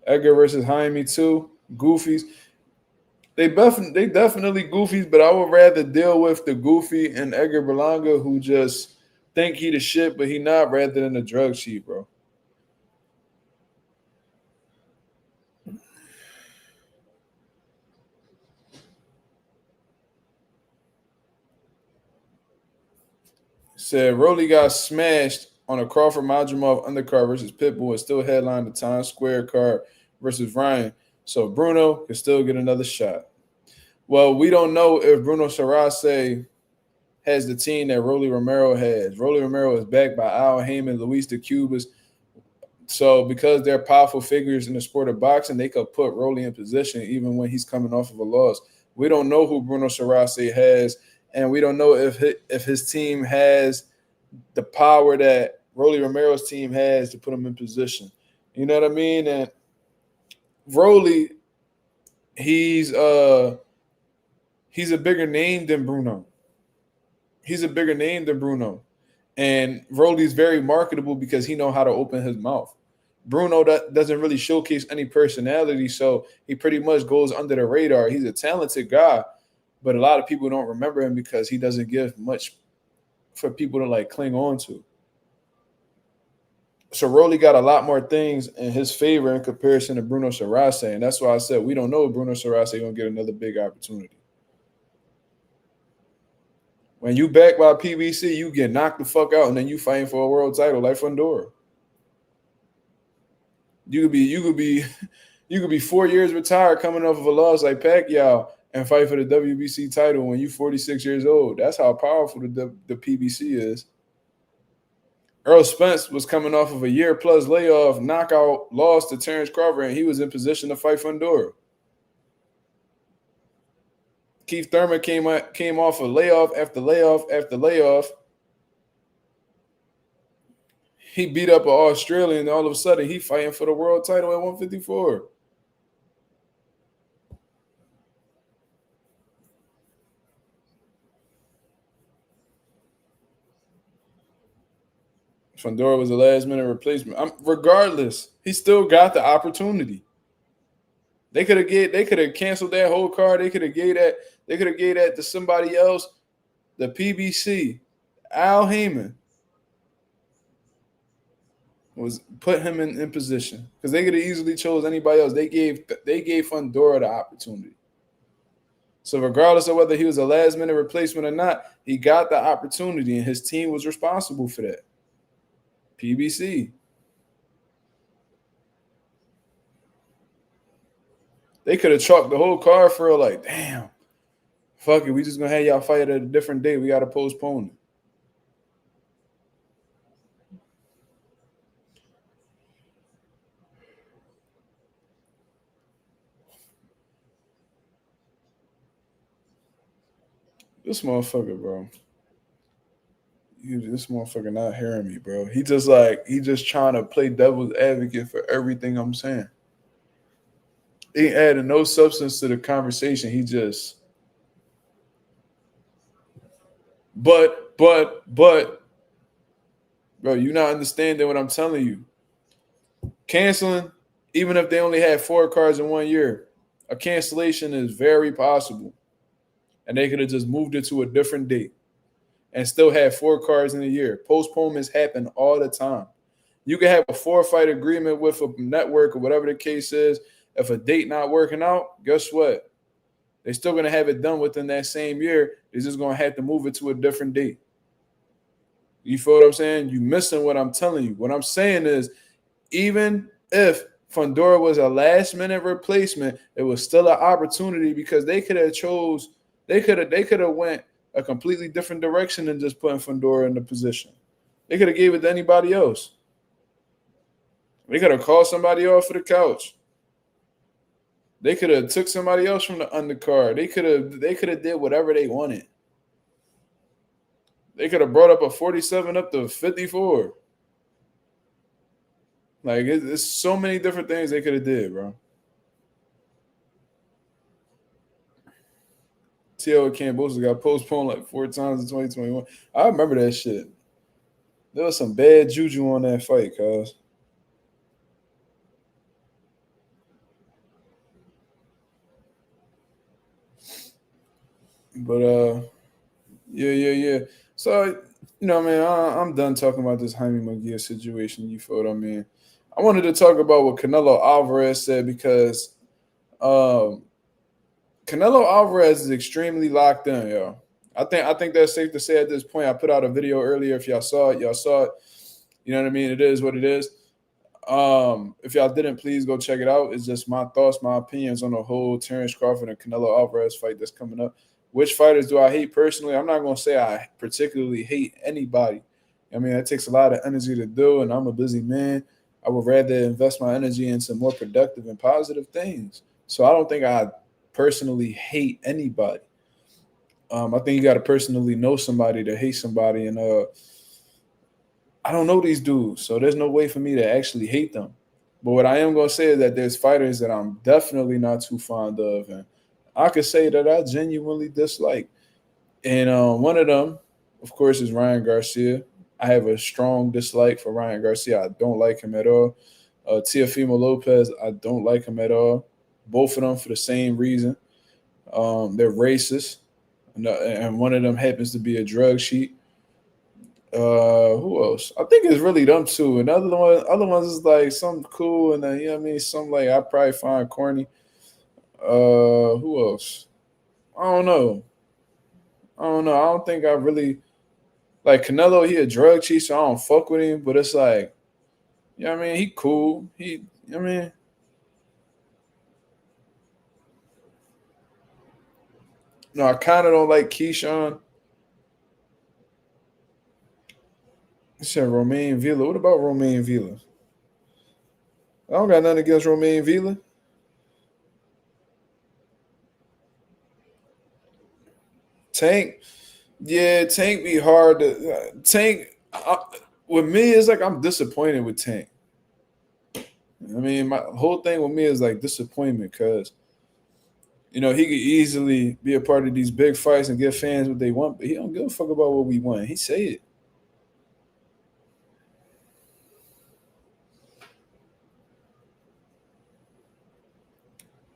Edgar versus Jaime too. Goofies. They definitely goofies, but I would rather deal with the goofy and Edgar Berlanga who just think he the shit, but he not, rather than the drug cheat, bro. Said Rolly got smashed on a Crawford Mazuma undercard versus Pitbull and still headlined the Times Square card versus Ryan. So Bruno can still get another shot. Well, we don't know if Bruno Surace has the team that Rolly Romero has. Rolly Romero is backed by Al Heyman, Luis de Cubas. So because they're powerful figures in the sport of boxing, they could put Rolly in position even when he's coming off of a loss. We don't know who Bruno Surace has, and we don't know if his team has the power that Rolly Romero's team has to put him in position. You know what I mean? And Rolly, he's a bigger name than Bruno. He's a bigger name than Bruno. And Rolly's very marketable because he knows how to open his mouth. Bruno doesn't really showcase any personality, so he pretty much goes under the radar. He's a talented guy, but a lot of people don't remember him because he doesn't give much for people to like cling on to. So Rolly got a lot more things in his favor in comparison to Bruno Surace, and that's why I said we don't know if Bruno Surace is going to get another big opportunity. When you back by PBC, you get knocked the fuck out, and then you fighting for a world title like Fundora. You could be 4 years retired, coming off of a loss like Pacquiao, and fight for the WBC title when you're 46 years old. That's how powerful the PBC is. Earl Spence was coming off of a year-plus layoff, knockout loss to Terrence Crawford, and he was in position to fight Fundora. Keith Thurman came off a layoff after layoff after layoff. He beat up an Australian, and all of a sudden he fighting for the world title at 154. Fundora was a last-minute replacement. Regardless, he still got the opportunity. They could have canceled that whole card. They could have gave that to somebody else. The PBC, Al Heyman, was put him in position because they could have easily chose anybody else. They gave Fundora the opportunity. So regardless of whether he was a last-minute replacement or not, he got the opportunity, and his team was responsible for that. PBC. They could have chalked the whole card for like, damn, fuck it, we just gonna have y'all fight at a different day. We gotta postpone it. This motherfucker, bro. This motherfucker not hearing me, bro. He just trying to play devil's advocate for everything I'm saying. He ain't adding no substance to the conversation. He just but bro, you not understanding what I'm telling you. Canceling, even if they only had 4 cards in 1 year, a cancellation is very possible. And they could have just moved it to a different date and still had 4 cards in a year. Postponements happen all the time. You can have a 4-fight agreement with a network or whatever the case is. If a date not working out, guess what? They're still going to have it done within that same year. They're just going to have to move it to a different date. You feel what I'm saying? You missing what I'm telling you. What I'm saying is, even if Fundora was a last-minute replacement, it was still an opportunity because they could have went a completely different direction than just putting Fundora in the position. They could have gave it to anybody else. They could have called somebody off for the couch. They could have took somebody else from the undercard. They could have did whatever they wanted. They could have brought up a 47 up to 54. Like, it's so many different things they could have did, bro. T.O. Cambosa got postponed like 4 times in 2021. I remember that shit. There was some bad juju on that fight, cuz. But yeah. So, man, I'm done talking about this Jaime Munguia situation. You feel what I mean? I wanted to talk about what Canelo Alvarez said because Canelo Alvarez is extremely locked in, yo. I think that's safe to say at this point. I put out a video earlier. If y'all saw it, y'all saw it. You know what I mean? It is what it is. If y'all didn't, please go check it out. It's just my thoughts, my opinions on the whole Terrence Crawford and Canelo Alvarez fight that's coming up. Which fighters do I hate personally? I'm not going to say I particularly hate anybody. I mean, that takes a lot of energy to do, and I'm a busy man. I would rather invest my energy into more productive and positive things. So I don't think I personally hate anybody. I think you got to personally know somebody to hate somebody, and I don't know these dudes, so there's no way for me to actually hate them. But what I am going to say is that there's fighters that I'm definitely not too fond of, and I could say that I genuinely dislike. And one of them, of course, is Ryan Garcia. I have a strong dislike for Ryan Garcia. I don't like him at all. Teofimo Lopez, I don't like him at all. Both of them for the same reason. They're racist. And one of them happens to be a drug sheet. Who else? I think it's really them two. And other ones is like something cool, and then, you know what I mean, some like I probably find corny. Who else? I don't know. I don't think I really like Canelo. He a drug cheat, so I don't fuck with him. But it's like, you know what I mean, he cool. I mean, no, I kind of don't like Keyshawn. He said Romain Villa. What about Romain Villa? I don't got nothing against Romain Villa. Tank, yeah, Tank be hard to Tank. With me, it's like I'm disappointed with Tank. I mean, my whole thing with me is like disappointment because, you know, he could easily be a part of these big fights and give fans what they want, but he don't give a fuck about what we want. He say it.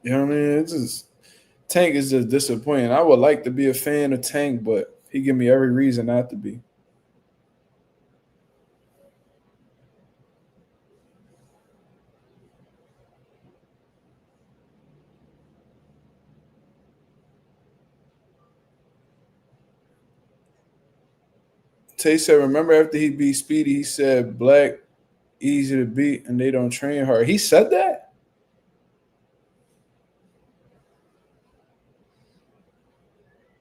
You know what I mean? It's just Tank is just disappointing. I would like to be a fan of Tank, but he give me every reason not to be. Tay said, remember after he beat Speedy, he said black easy to beat and they don't train hard. He said that?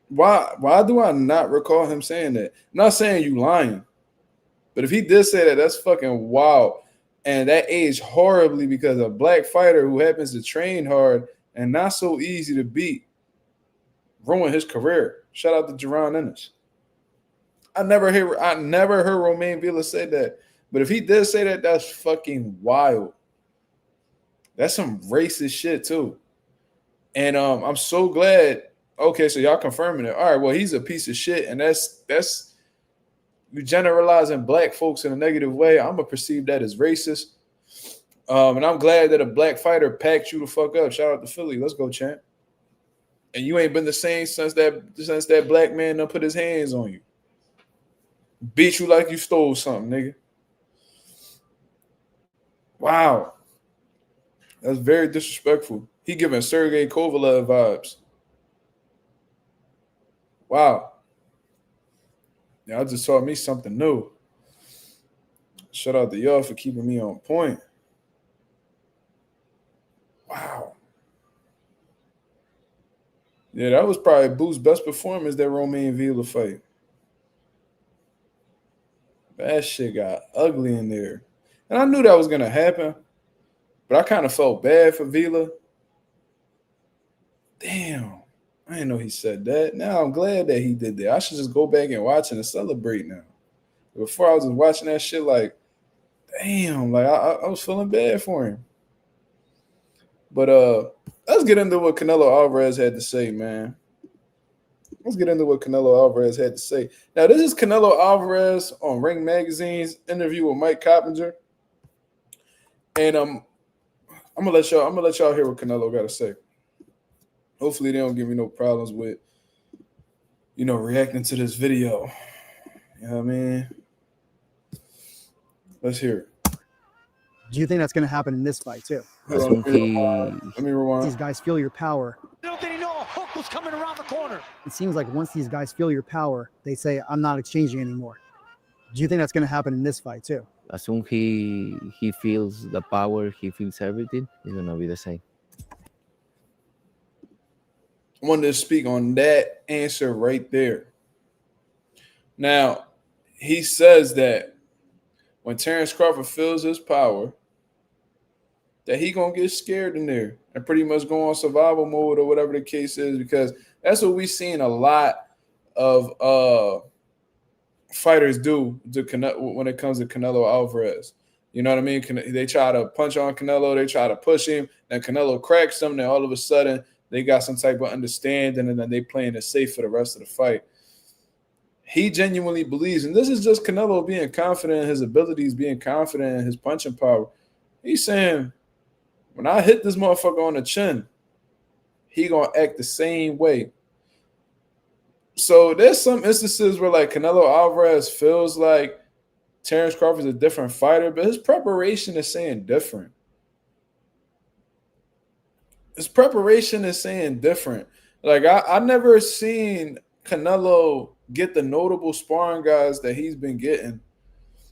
Why do I not recall him saying that? I'm not saying you lying, but if he did say that, that's fucking wild. And that aged horribly because a black fighter who happens to train hard and not so easy to beat ruined his career. Shout out to Jerron Ennis. I never heard Romain Villa say that. But if he did say that, that's fucking wild. That's some racist shit too. And I'm so glad. Okay, so y'all confirming it. All right, well, he's a piece of shit, and that's you generalizing black folks in a negative way. I'm gonna perceive that as racist. And I'm glad that a black fighter packed you the fuck up. Shout out to Philly. Let's go, champ. And you ain't been the same since that black man done put his hands on you. Beat you like you stole something, nigga. Wow. That's very disrespectful. He giving Sergey Kovalev vibes. Wow. Y'all just taught me something new. Shout out to y'all for keeping me on point. Wow. Yeah, that was probably Boo's best performance, that Romain Villa fight. That shit got ugly in there. And I knew that was going to happen, but I kind of felt bad for Villa. Damn. I didn't know he said that. Now I'm glad that he did that. I should just go back and watch it and celebrate now. Before I was just watching that shit like, damn, like I was feeling bad for him. But let's get into what Canelo Alvarez had to say, man. Let's get into what Canelo Alvarez had to say. Now, this is Canelo Alvarez on Ring Magazine's interview with Mike Coppinger. And I'm gonna let y'all hear what Canelo got to say. Hopefully they don't give me no problems with, reacting to this video. You know what I mean? Let's hear it. Do you think that's going to happen in this fight too? Let me rewind. These guys feel your power. No, no, obstacles coming around the corner. It seems like once these guys feel your power, they say, I'm not exchanging anymore. Do you think that's going to happen in this fight too? As soon he feels the power, he feels everything, it's gonna be the same. I wanted to speak on that answer right there. Now, he says that when Terrence Crawford feels his power, that he gonna get scared in there and pretty much go on survival mode or whatever the case is, because that's what we've seen a lot of fighters do when it comes to Canelo Alvarez. You know what I mean? They try to punch on Canelo, they try to push him, and Canelo cracks them, then all of a sudden they got some type of understanding, and then they playing it safe for the rest of the fight. He genuinely believes, and this is just Canelo being confident in his abilities, being confident in his punching power. He's saying, when I hit this motherfucker on the chin, he gonna act the same way. So there's some instances where like Canelo Alvarez feels like Terrence Crawford's a different fighter, but his preparation is saying different. His preparation is saying different. Like I never seen Canelo get the notable sparring guys that he's been getting.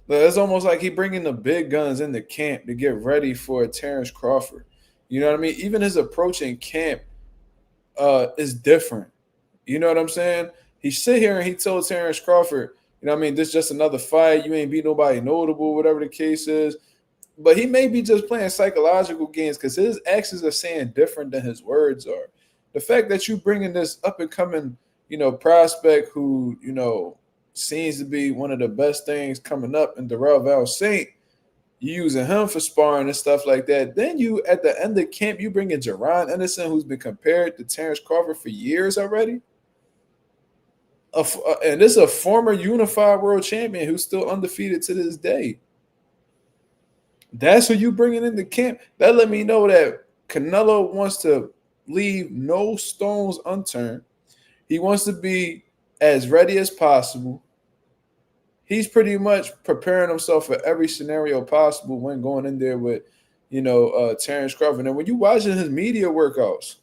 But it's almost like he bringing the big guns in the camp to get ready for Terrence Crawford. You know what I mean? Even his approach in camp is different. You know what I'm saying? He sit here and he told Terrence Crawford, you know what I mean, this is just another fight. You ain't beat nobody notable, whatever the case is. But he may be just playing psychological games because his actions are saying different than his words are. The fact that you bringing this up-and-coming, prospect who, seems to be one of the best things coming up in Darrell Val Saint, you using him for sparring and stuff like that. Then you, at the end of camp, you bring in Jaron Anderson, who's been compared to Terrence Crawford for years already. And this is a former unified world champion who's still undefeated to this day. That's who you bringing in the camp. That let me know that Canelo wants to leave no stones unturned. He wants to be as ready as possible. He's pretty much preparing himself for every scenario possible when going in there with, Terrence Crawford. And when you're watching his media workouts,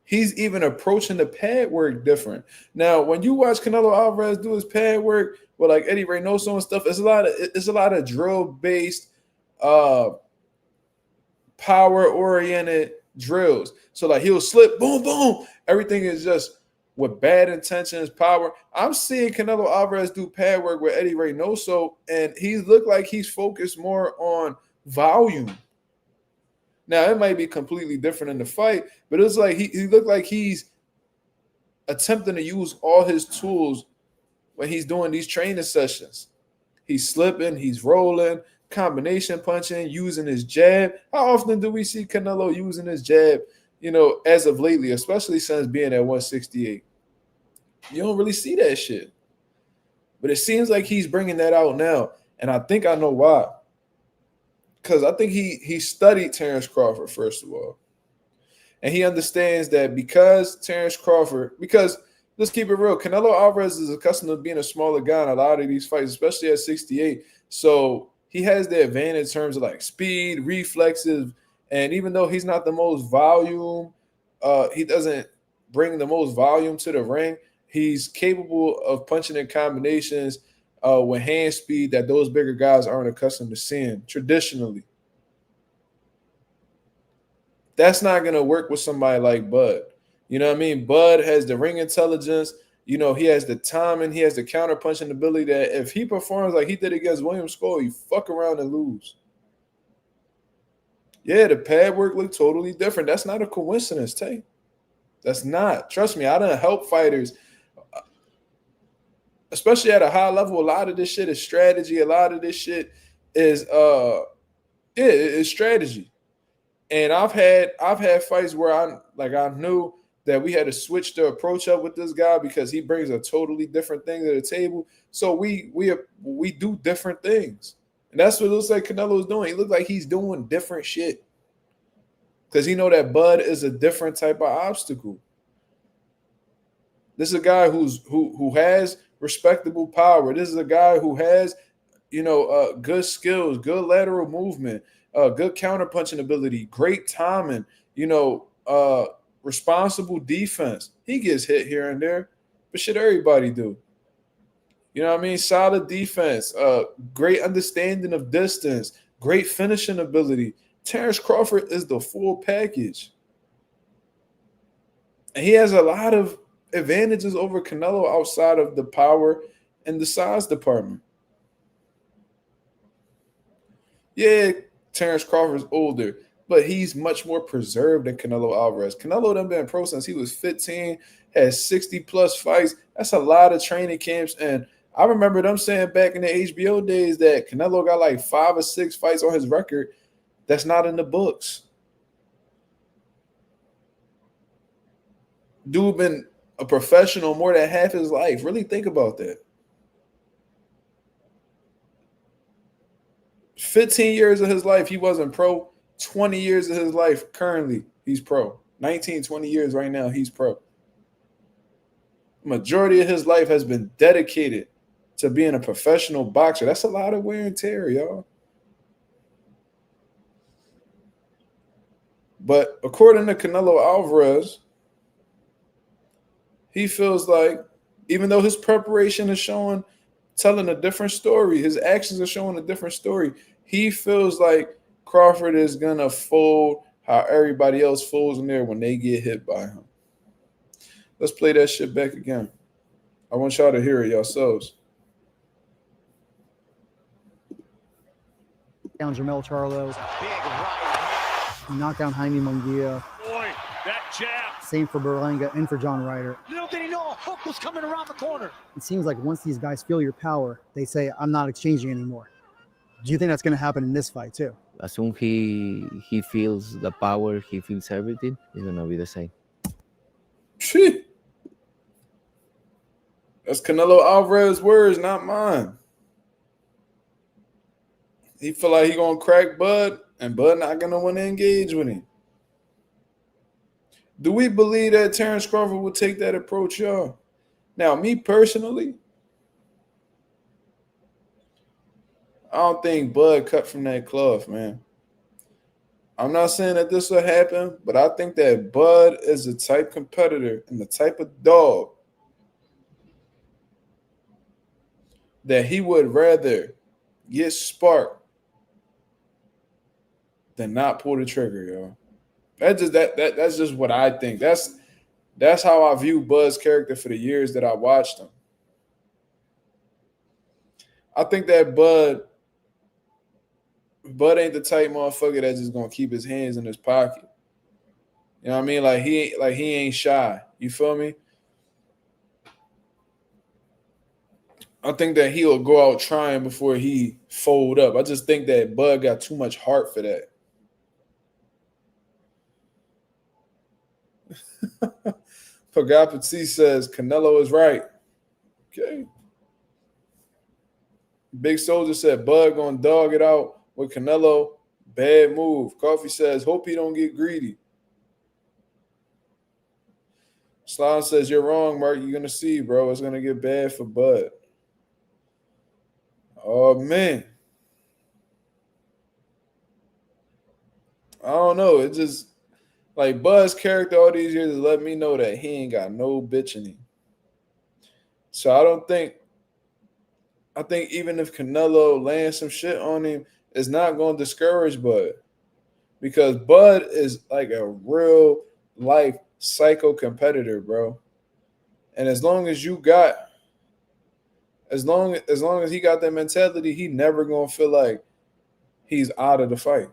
he's even approaching the pad work different. Now, when you watch Canelo Alvarez do his pad work with like Eddie Reynoso and stuff, it's a lot of drill-based, power-oriented drills. So like he'll slip, boom, boom. Everything is just with bad intentions, power. I'm seeing Canelo Alvarez do pad work with Eddie Reynoso, and he looked like he's focused more on volume. Now, it might be completely different in the fight, but it's like he looked like he's attempting to use all his tools when he's doing these training sessions. He's slipping, he's rolling, combination punching, using his jab. How often do we see Canelo using his jab, as of lately, especially since being at 168? You don't really see that shit. But it seems like he's bringing that out now, and I think I know why. Because I think he studied Terrence Crawford, first of all. And he understands that because let's keep it real, Canelo Alvarez is accustomed to being a smaller guy in a lot of these fights, especially at 68. So he has the advantage in terms of like speed, reflexes, and even though he's not the most volume, he doesn't bring the most volume to the ring, he's capable of punching in combinations with hand speed that those bigger guys aren't accustomed to seeing traditionally. That's not going to work with somebody like Bud. You know what I mean? Bud has the ring intelligence. He has the timing. He has the counter-punching ability that if he performs like he did against William Scola, you fuck around and lose. Yeah, the pad work looked totally different. That's not a coincidence, Tay. That's not. Trust me, I done help fighters, especially at a high level. A lot of this shit is strategy. A lot of this shit is it's strategy. And I've had fights where I knew that we had to switch the approach up with this guy because he brings a totally different thing to the table. So we do different things. And that's what it looks like Canelo's doing. He looks like he's doing different shit. Because he know that Bud is a different type of obstacle. This is a guy who has respectable power. This is a guy who has good skills, good lateral movement, good counter punching ability, great timing, responsible defense. He gets hit here and there, but shit, everybody do. You know what I mean? Solid defense, great understanding of distance, great finishing ability. Terrence Crawford is the full package. And he has a lot of advantages over Canelo outside of the power and the size department. Yeah, Terrence Crawford's older, but he's much more preserved than Canelo Alvarez. Canelo done been pro since he was 15, has 60 plus fights. That's a lot of training camps. And I remember them saying back in the HBO days that Canelo got like 5 or 6 fights on his record that's not in the books. Dude been a professional more than half his life. Really think about that. 15 years of his life, he wasn't pro. 20 years of his life, currently, he's pro. 19, 20 years right now, he's pro. The majority of his life has been dedicated to being a professional boxer. That's a lot of wear and tear, y'all. But according to Canelo Alvarez, he feels like even though his preparation is telling a different story, his actions are showing a different story, he feels like Crawford is going to fold how everybody else folds in there when they get hit by him. Let's play that shit back again. I want y'all to hear it yourselves. Down Jermell Charlo. Knocked down Jaime Munguia. Boy, that jab. Same for Berlanga and for John Ryder. Little did he know a hook was coming around the corner. It seems like once these guys feel your power, they say, I'm not exchanging anymore. Do you think that's going to happen in this fight too? As soon he feels the power, he feels everything, it's gonna be the same. Shit. That's Canelo Alvarez's words, not mine. He feel like he gonna crack Bud, and Bud not gonna want to engage with him. Do we believe that Terrence Crawford will take that approach, y'all? Now, me personally, I don't think Bud cut from that cloth, man. I'm not saying that this will happen, but I think that Bud is the type competitor and the type of dog that he would rather get sparked than not pull the trigger, y'all. That's just what I think. That's how I view Bud's character for the years that I watched him. I think that Bud ain't the type motherfucker that's just gonna keep his hands in his pocket. You know what I mean? Like he ain't shy. You feel me? I think that he'll go out trying before he fold up. I just think that Bud got too much heart for that. Pagapati says Canelo is right. Okay. Big Soldier said Bud gonna dog it out with Canelo. Bad move. Coffee says hope he don't get greedy. Slime says you're wrong, Mark. You're gonna see, bro. It's gonna get bad for Bud. Oh man. I don't know. It just like Bud's character all these years has let me know that he ain't got no bitch in him. So I think even if Canelo lands some shit on him, it's not going to discourage Bud. Because Bud is like a real life psycho competitor, bro. And as long as he got that mentality, he never gonna feel like he's out of the fight.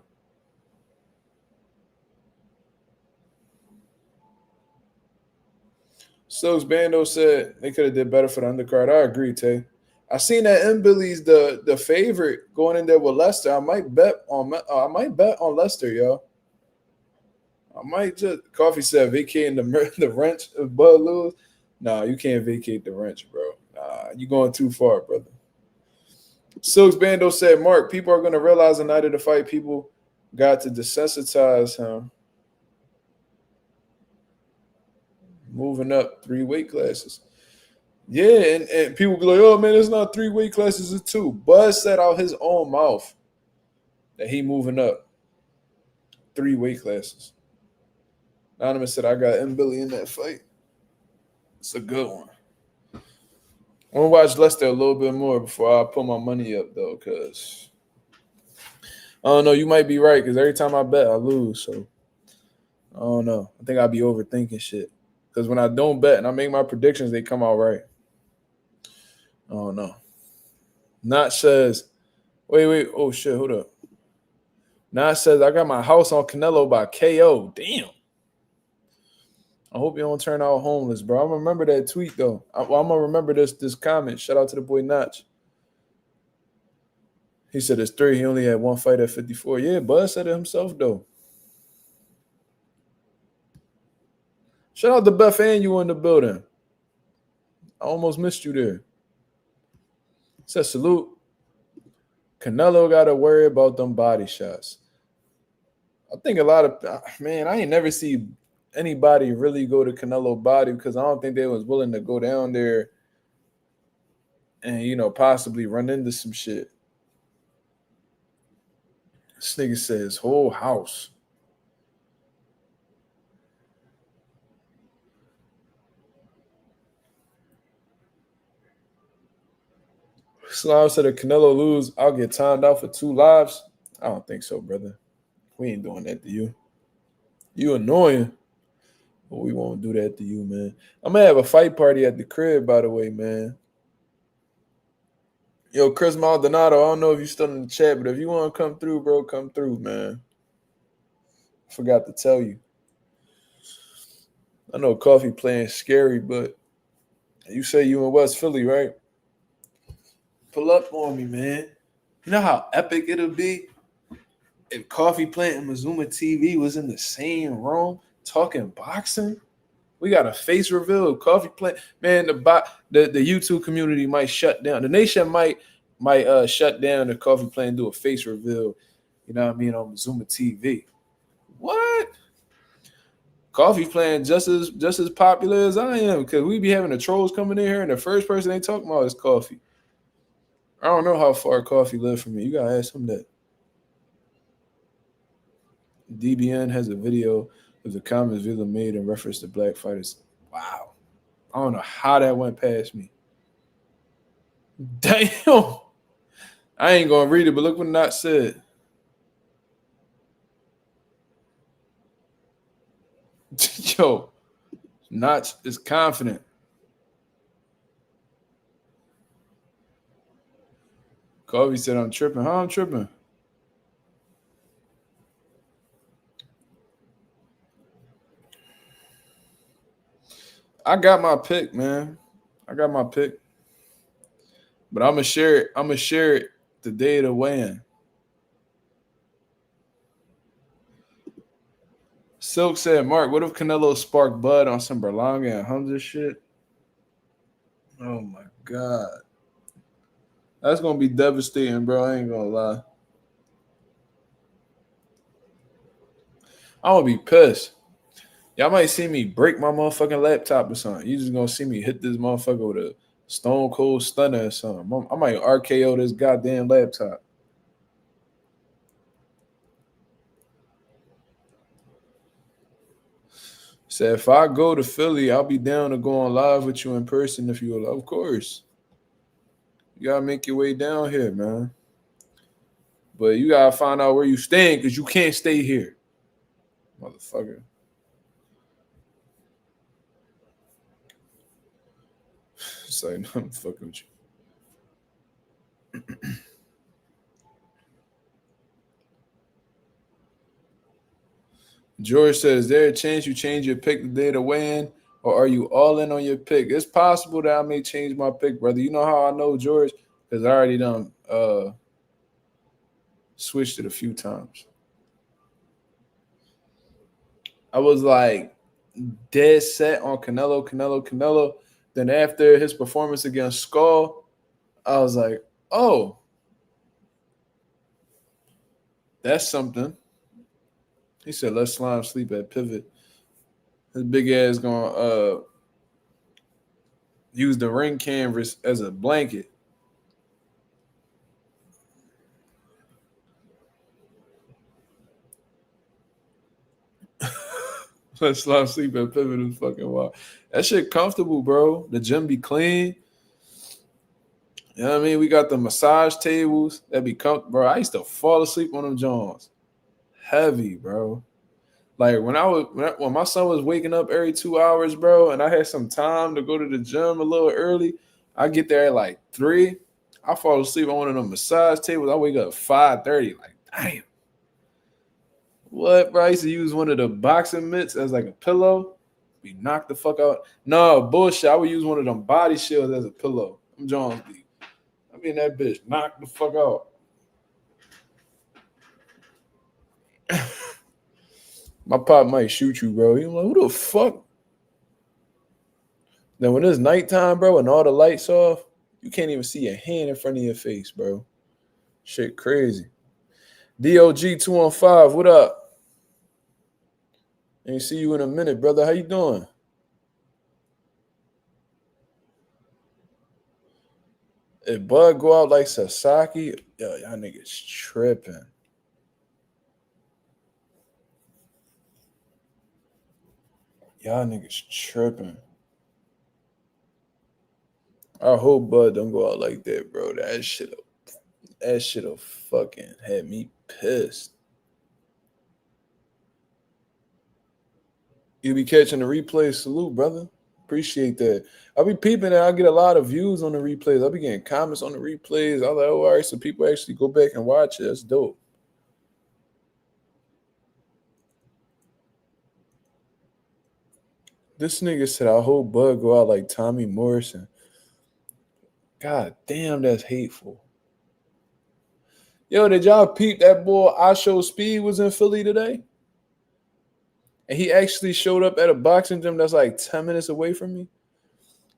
Stokes Bando said they could have did better for the undercard. I agree, Tay. I seen that M Billy's the favorite going in there with Leicester. I might bet on Leicester, yo. I might just Coffee said vacating the wrench if Bud lose. Nah, you can't vacate the wrench, bro. Nah, you going too far, brother. Silks Bando said, Mark, people are gonna realize the night of the fight, people got to desensitize him. Moving up 3 weight classes. Yeah, and people be like, oh man, it's not 3 weight classes, it's 2. Buzz said out his own mouth that he moving up 3 weight classes. Anonymous said, I got M Billy in that fight. It's a good one. I'm gonna watch Lester a little bit more before I put my money up though, because I don't know, you might be right, because every time I bet I lose. So I don't know. I think I'll be overthinking shit. Because when I don't bet and I make my predictions, they come out right. I don't know. Not says, wait, oh shit, hold up. Not says I got my house on Canelo by KO. Damn. I hope you don't turn out homeless, bro. I'm gonna remember that tweet though. I'm gonna remember this comment. Shout out to the boy Notch. He said it's 3. He only had 1 fight at 54. Yeah, Bud said it himself though. Shout out to Beth and you in the building. I almost missed you there. Said salute. Canelo got to worry about them body shots. I think a lot of man, I ain't never see anybody really go to Canelo body because I don't think they was willing to go down there and possibly run into some shit. This nigga said his whole house. Slam said if Canelo lose, I'll get timed out for 2 lives. I don't think so, brother. We ain't doing that to you. You annoying. But we won't do that to you, man. I'm gonna have a fight party at the crib, by the way, man. Yo, Chris Maldonado, I don't know if you're still in the chat, but if you want to come through, bro, come through, man. I forgot to tell you. I know Coffee playing scary, but you say you in West Philly, right? Pull up on me, man. You know how epic it'll be if Coffee Plant and Mazuma TV was in the same room talking boxing? We got a face reveal of Coffee Plant. Man, the YouTube community might shut down. The nation might shut down the Coffee Plant and do a face reveal, you know what I mean, on Mazuma TV. What? Coffee Plant just as popular as I am, because we be having the trolls coming in here and the first person they talking about is Coffee. I don't know how far Coffee lived from me. You gotta ask him that. DBN has a video of the comments Villa made in reference to black fighters. Wow. I don't know how that went past me. Damn. I ain't gonna read it, but look what Not said. Yo, Notch is confident. Coffee said I'm tripping. How I'm tripping? I got my pick, man. I got my pick. But I'm gonna share it. I'm gonna share it the day of the weigh-in. Silk said, Mark, what if Canelo sparked Bud on some Berlanga and Hamza shit? Oh my God. That's gonna be devastating, bro. I ain't gonna lie. I'm gonna be pissed. Y'all might see me break my motherfucking laptop or something. You just gonna see me hit this motherfucker with a stone cold stunner or something. I might RKO this goddamn laptop. Said if I go to Philly, I'll be down to go on live with you in person if you will. Of course. You gotta make your way down here, man. But you gotta find out where you staying because you can't stay here. Motherfucker. It's like, no, I'm fucking with you. George says, is there a chance you change your pick the day to weigh-in, or are you all in on your pick? It's possible that I may change my pick, brother. You know how I know, George? Because I already done switched it a few times. I was like dead set on Canelo. Then after his performance against Skull, I was like, oh, that's something. He said, let Slime sleep at pivot. His big ass going, Use the ring canvas as a blanket. Let's stop sleep and pivot is fucking wild. That shit comfortable, bro. The gym be clean. You know what I mean? We got the massage tables that be comfortable, bro. I used to fall asleep on them Johns. Heavy, bro. Like when my son was waking up every 2 hours, bro, and I had some time to go to the gym a little early, I get there at like 3. I fall asleep on one of them massage tables. I wake up 5:30. Like, damn. What, bro? I used to use one of the boxing mitts as like a pillow. Be knocked the fuck out. No, bullshit. I would use one of them body shields as a pillow. I'm Jones be. I mean that bitch knocked the fuck out. My pop might shoot you, bro. He's like, who the fuck? Then when it's nighttime, bro, and all the lights off, you can't even see a hand in front of your face, bro. Shit crazy. DOG215, what up? Ain't see you in a minute, brother. How you doing? If Bud go out like Sasaki, yo, y'all niggas tripping. Y'all niggas tripping. I hope Bud don't go out like that, bro. That shit'll fucking have me pissed. You be catching the replay. Salute, brother. Appreciate that. I'll be peeping and I'll get a lot of views on the replays. I'll be getting comments on the replays. I'm like, oh, all right, so people actually go back and watch it. That's dope. This nigga said, I hope Bud go out like Tommy Morrison. God damn, that's hateful. Yo, did y'all peep that boy I Show Speed was in Philly today? And he actually showed up at a boxing gym that's like 10 minutes away from me.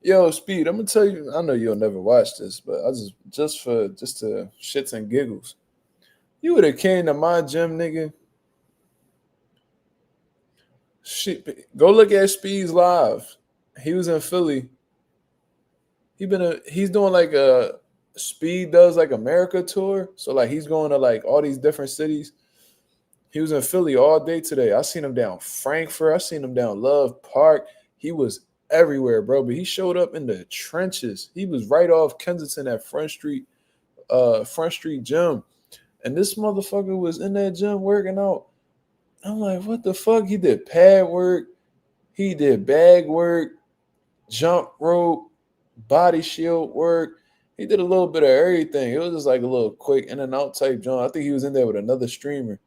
Yo, Speed, I'm gonna tell you, I know you'll never watch this, but I just to shits and giggles. You would have came to my gym, nigga. Shit, go look at Speed's live. He was in Philly. He's doing like a Speed does like America tour. So like he's going to like all these different cities. He was in Philly all day today. I seen him down Frankfurt. I seen him down Love Park. He was everywhere, bro. But he showed up in the trenches. He was right off Kensington at Front Street Gym. And this motherfucker was in that gym working out. I'm like, what the fuck? He did pad work. He did bag work, jump rope, body shield work. He did a little bit of everything. It was just like a little quick in and out type jump. I think he was in there with another streamer.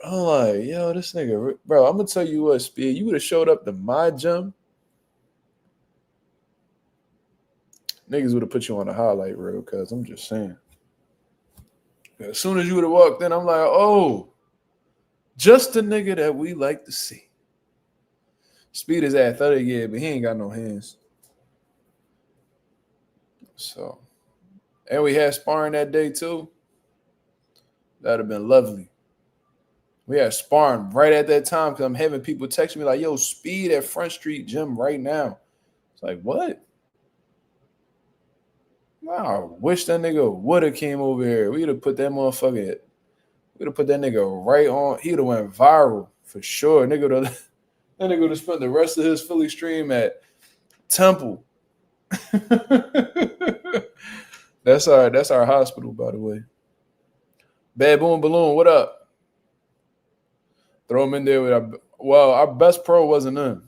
I'm like, yo, this nigga, bro, I'm going to tell you what, Speed. You would have showed up to my gym. Niggas would have put you on a highlight reel, cuz I'm just saying. As soon as you would have walked in, I'm like, oh, just the nigga that we like to see. Speed is athletic, yeah, but he ain't got no hands. So, and we had sparring that day too. That'd have been lovely. We had sparring right at that time because I'm having people text me like, yo, Speed at Front Street Gym right now. It's like, what? I wish that nigga would have came over here. We'd have put that motherfucker, we'd have put that nigga right on. He would have went viral for sure. That nigga would have spent the rest of his Philly stream at Temple. That's our hospital, by the way. Bad Boom Balloon, what up? Throw him in there with our best pro wasn't in.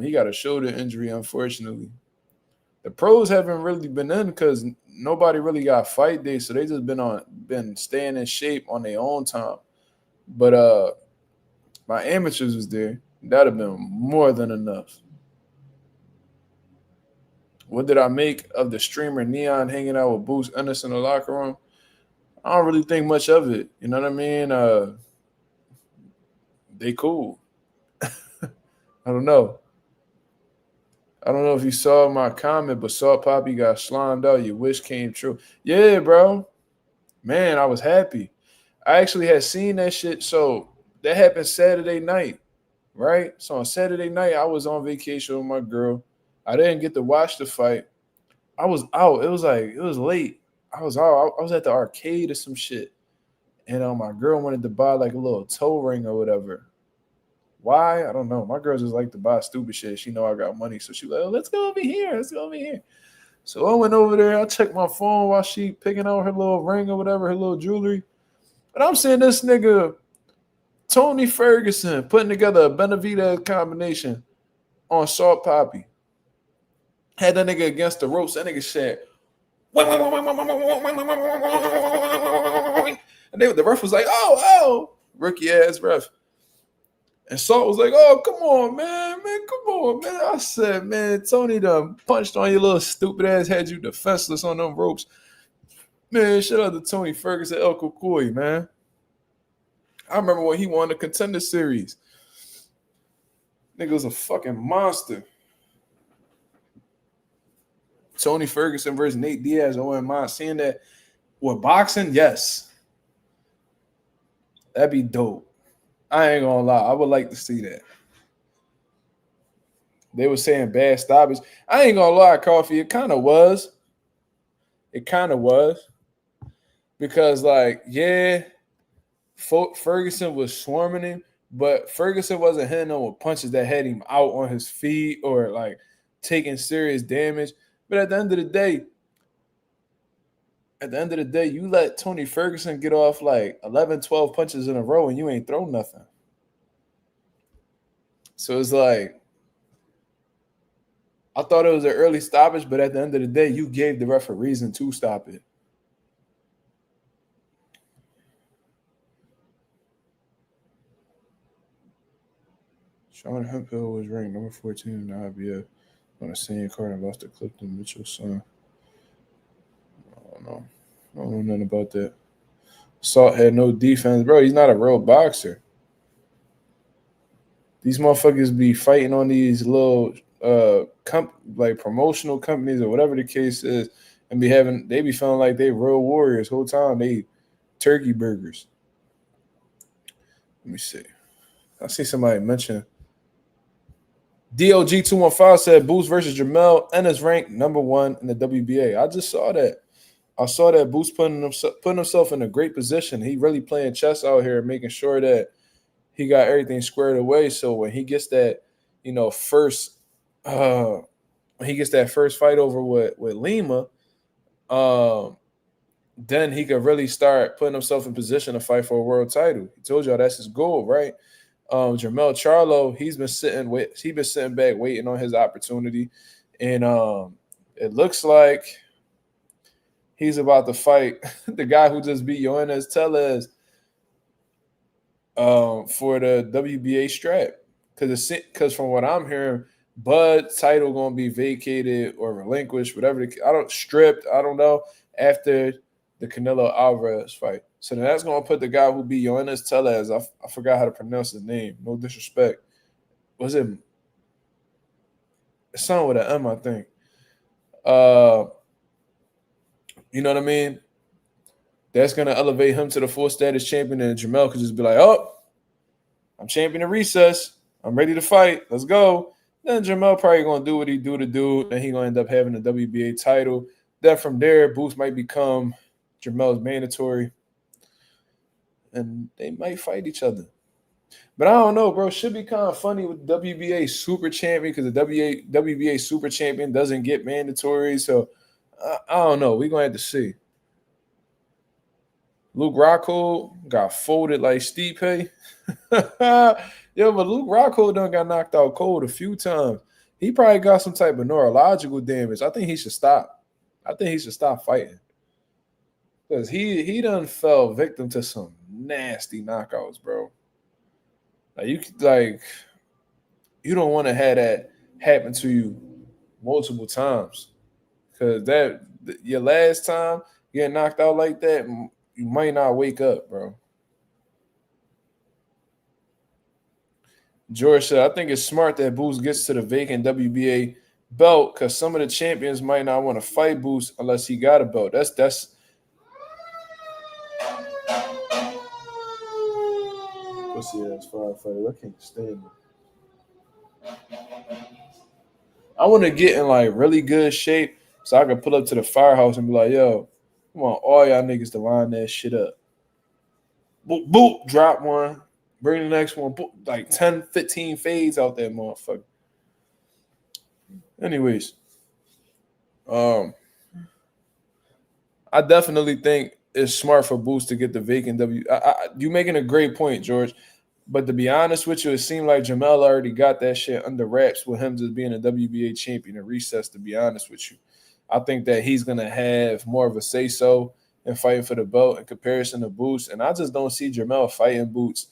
He got a shoulder injury, unfortunately. The pros haven't really been in because nobody really got fight days, so they just been staying in shape on their own time. But my amateurs was there. That'd have been more than enough. What did I make of the streamer Neon hanging out with Boost Ennis in the locker room? I don't really think much of it. You know what I mean? They cool. I don't know. I don't know if you saw my comment, but Salt Poppy got slimed out. Your wish came true. Yeah, bro. Man, I was happy. I actually had seen that shit. So that happened Saturday night, right? So on Saturday night, I was on vacation with my girl. I didn't get to watch the fight. I was out. It was late. I was out. I was at the arcade or some shit. And my girl wanted to buy like a little toe ring or whatever. Why? I don't know. My girl just like to buy stupid shit. She know I got money. So she like, oh, let's go over here. Let's go over here. So I went over there. I checked my phone while she picking out her little ring or whatever, her little jewelry. And I'm seeing this nigga, Tony Ferguson, putting together a Benavidez combination on Salt Poppy. Had that nigga against the ropes. That nigga said, and the ref was like, oh, rookie ass ref. And Salt was like, oh, come on, man, come on, man. I said, man, Tony done punched on your little stupid ass, had you defenseless on them ropes. Man, shout out to Tony Ferguson, El Cucuy, man. I remember when he won the Contender Series. Nigga was a fucking monster. Tony Ferguson versus Nate Diaz. I wouldn't mind seeing that. With boxing, yes. That'd be dope. I ain't gonna lie. I would like to see that. They were saying bad stoppage. I ain't gonna lie, Coffee. It kind of was. Because, like, yeah, Ferguson was swarming him, but Ferguson wasn't hitting him with punches that had him out on his feet or, like, taking serious damage. But at the end of the day, you let Tony Ferguson get off like 11, 12 punches in a row and you ain't throw nothing. So it's like, I thought it was an early stoppage, but at the end of the day, you gave the ref a reason to stop it. Sean Hemphill was ranked number 14 in the IBF on the same card and lost to Clifton Mitchell's son. I don't know nothing about that. Salt had no defense. Bro, he's not a real boxer. These motherfuckers be fighting on these little like promotional companies or whatever the case is, and they be feeling like they real warriors whole time. They eat turkey burgers. Let me see. I see somebody mention DOG215 said Boost versus Jamel and is ranked number 1 in the WBA. I just saw that. I saw that Boost putting himself in a great position. He really playing chess out here, making sure that he got everything squared away. So when he gets that, first fight over with Lima, then he could really start putting himself in position to fight for a world title. He told y'all that's his goal, right? Jermell Charlo, he's been sitting back waiting on his opportunity, and it looks like he's about to fight the guy who just beat Yoenis Tellez for the WBA strap. Because from what I'm hearing, Bud's title going to be vacated or relinquished, whatever. I don't know, after the Canelo Alvarez fight. So then that's going to put the guy who beat Yoenis Tellez, I forgot how to pronounce his name. No disrespect. Was it? It's something with an M, I think. You know what I mean? That's going to elevate him to the full status champion, and Jamel could just be like, oh, I'm champion of recess. I'm ready to fight. Let's go. Then Jamel probably going to do what he do to do, and he going to end up having the WBA title. Then from there, Boost might become Jamel's mandatory, and they might fight each other. But I don't know, bro. Should be kind of funny with the WBA super champion because the WBA super champion doesn't get mandatory. So I don't know. We're going to have to see. Luke Rockhold got folded like Stipe. Yo, but Luke Rockhold done got knocked out cold a few times. He probably got some type of neurological damage. I think he should stop. Fighting. Because he done fell victim to some nasty knockouts, bro. You don't want to have that happen to you multiple times. Because your last time getting knocked out like that, you might not wake up, bro. George said, I think it's smart that Boost gets to the vacant WBA belt because some of the champions might not want to fight Boost unless he got a belt. That's pussy ass firefighter. I can't stand it. I want to get in like really good shape so I can pull up to the firehouse and be like, yo, I want all y'all niggas to line that shit up. Boop, boop, drop one. Bring the next one. Boop, like 10, 15 fades out there, motherfucker. Anyways, I definitely think it's smart for Boots to get the vacant W. You making a great point, George. But to be honest with you, it seemed like Jamel already got that shit under wraps with him just being a WBA champion and recess, to be honest with you. I think that he's going to have more of a say-so in fighting for the belt in comparison to Boots. And I just don't see Jamel fighting Boots,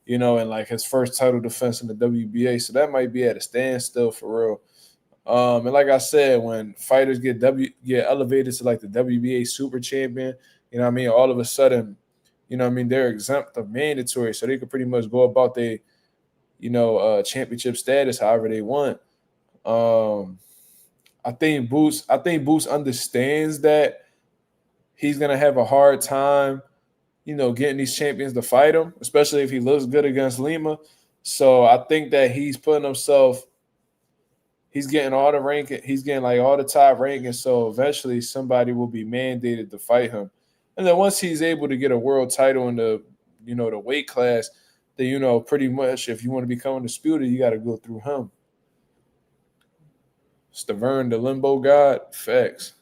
in like his first title defense in the WBA. So that might be at a standstill for real. And like I said, when fighters get elevated to like the WBA super champion, all of a sudden, they're exempt of mandatory, so they could pretty much go about their, championship status however they want. I think Boots understands that he's gonna have a hard time, getting these champions to fight him, especially if he looks good against Lima. So I think that he's putting himself. He's getting all the ranking. He's getting like all the top rankings. So eventually somebody will be mandated to fight him. And then once he's able to get a world title in the, the weight class, then, pretty much if you want to become undisputed, you got to go through him. Stavern, the limbo god, facts.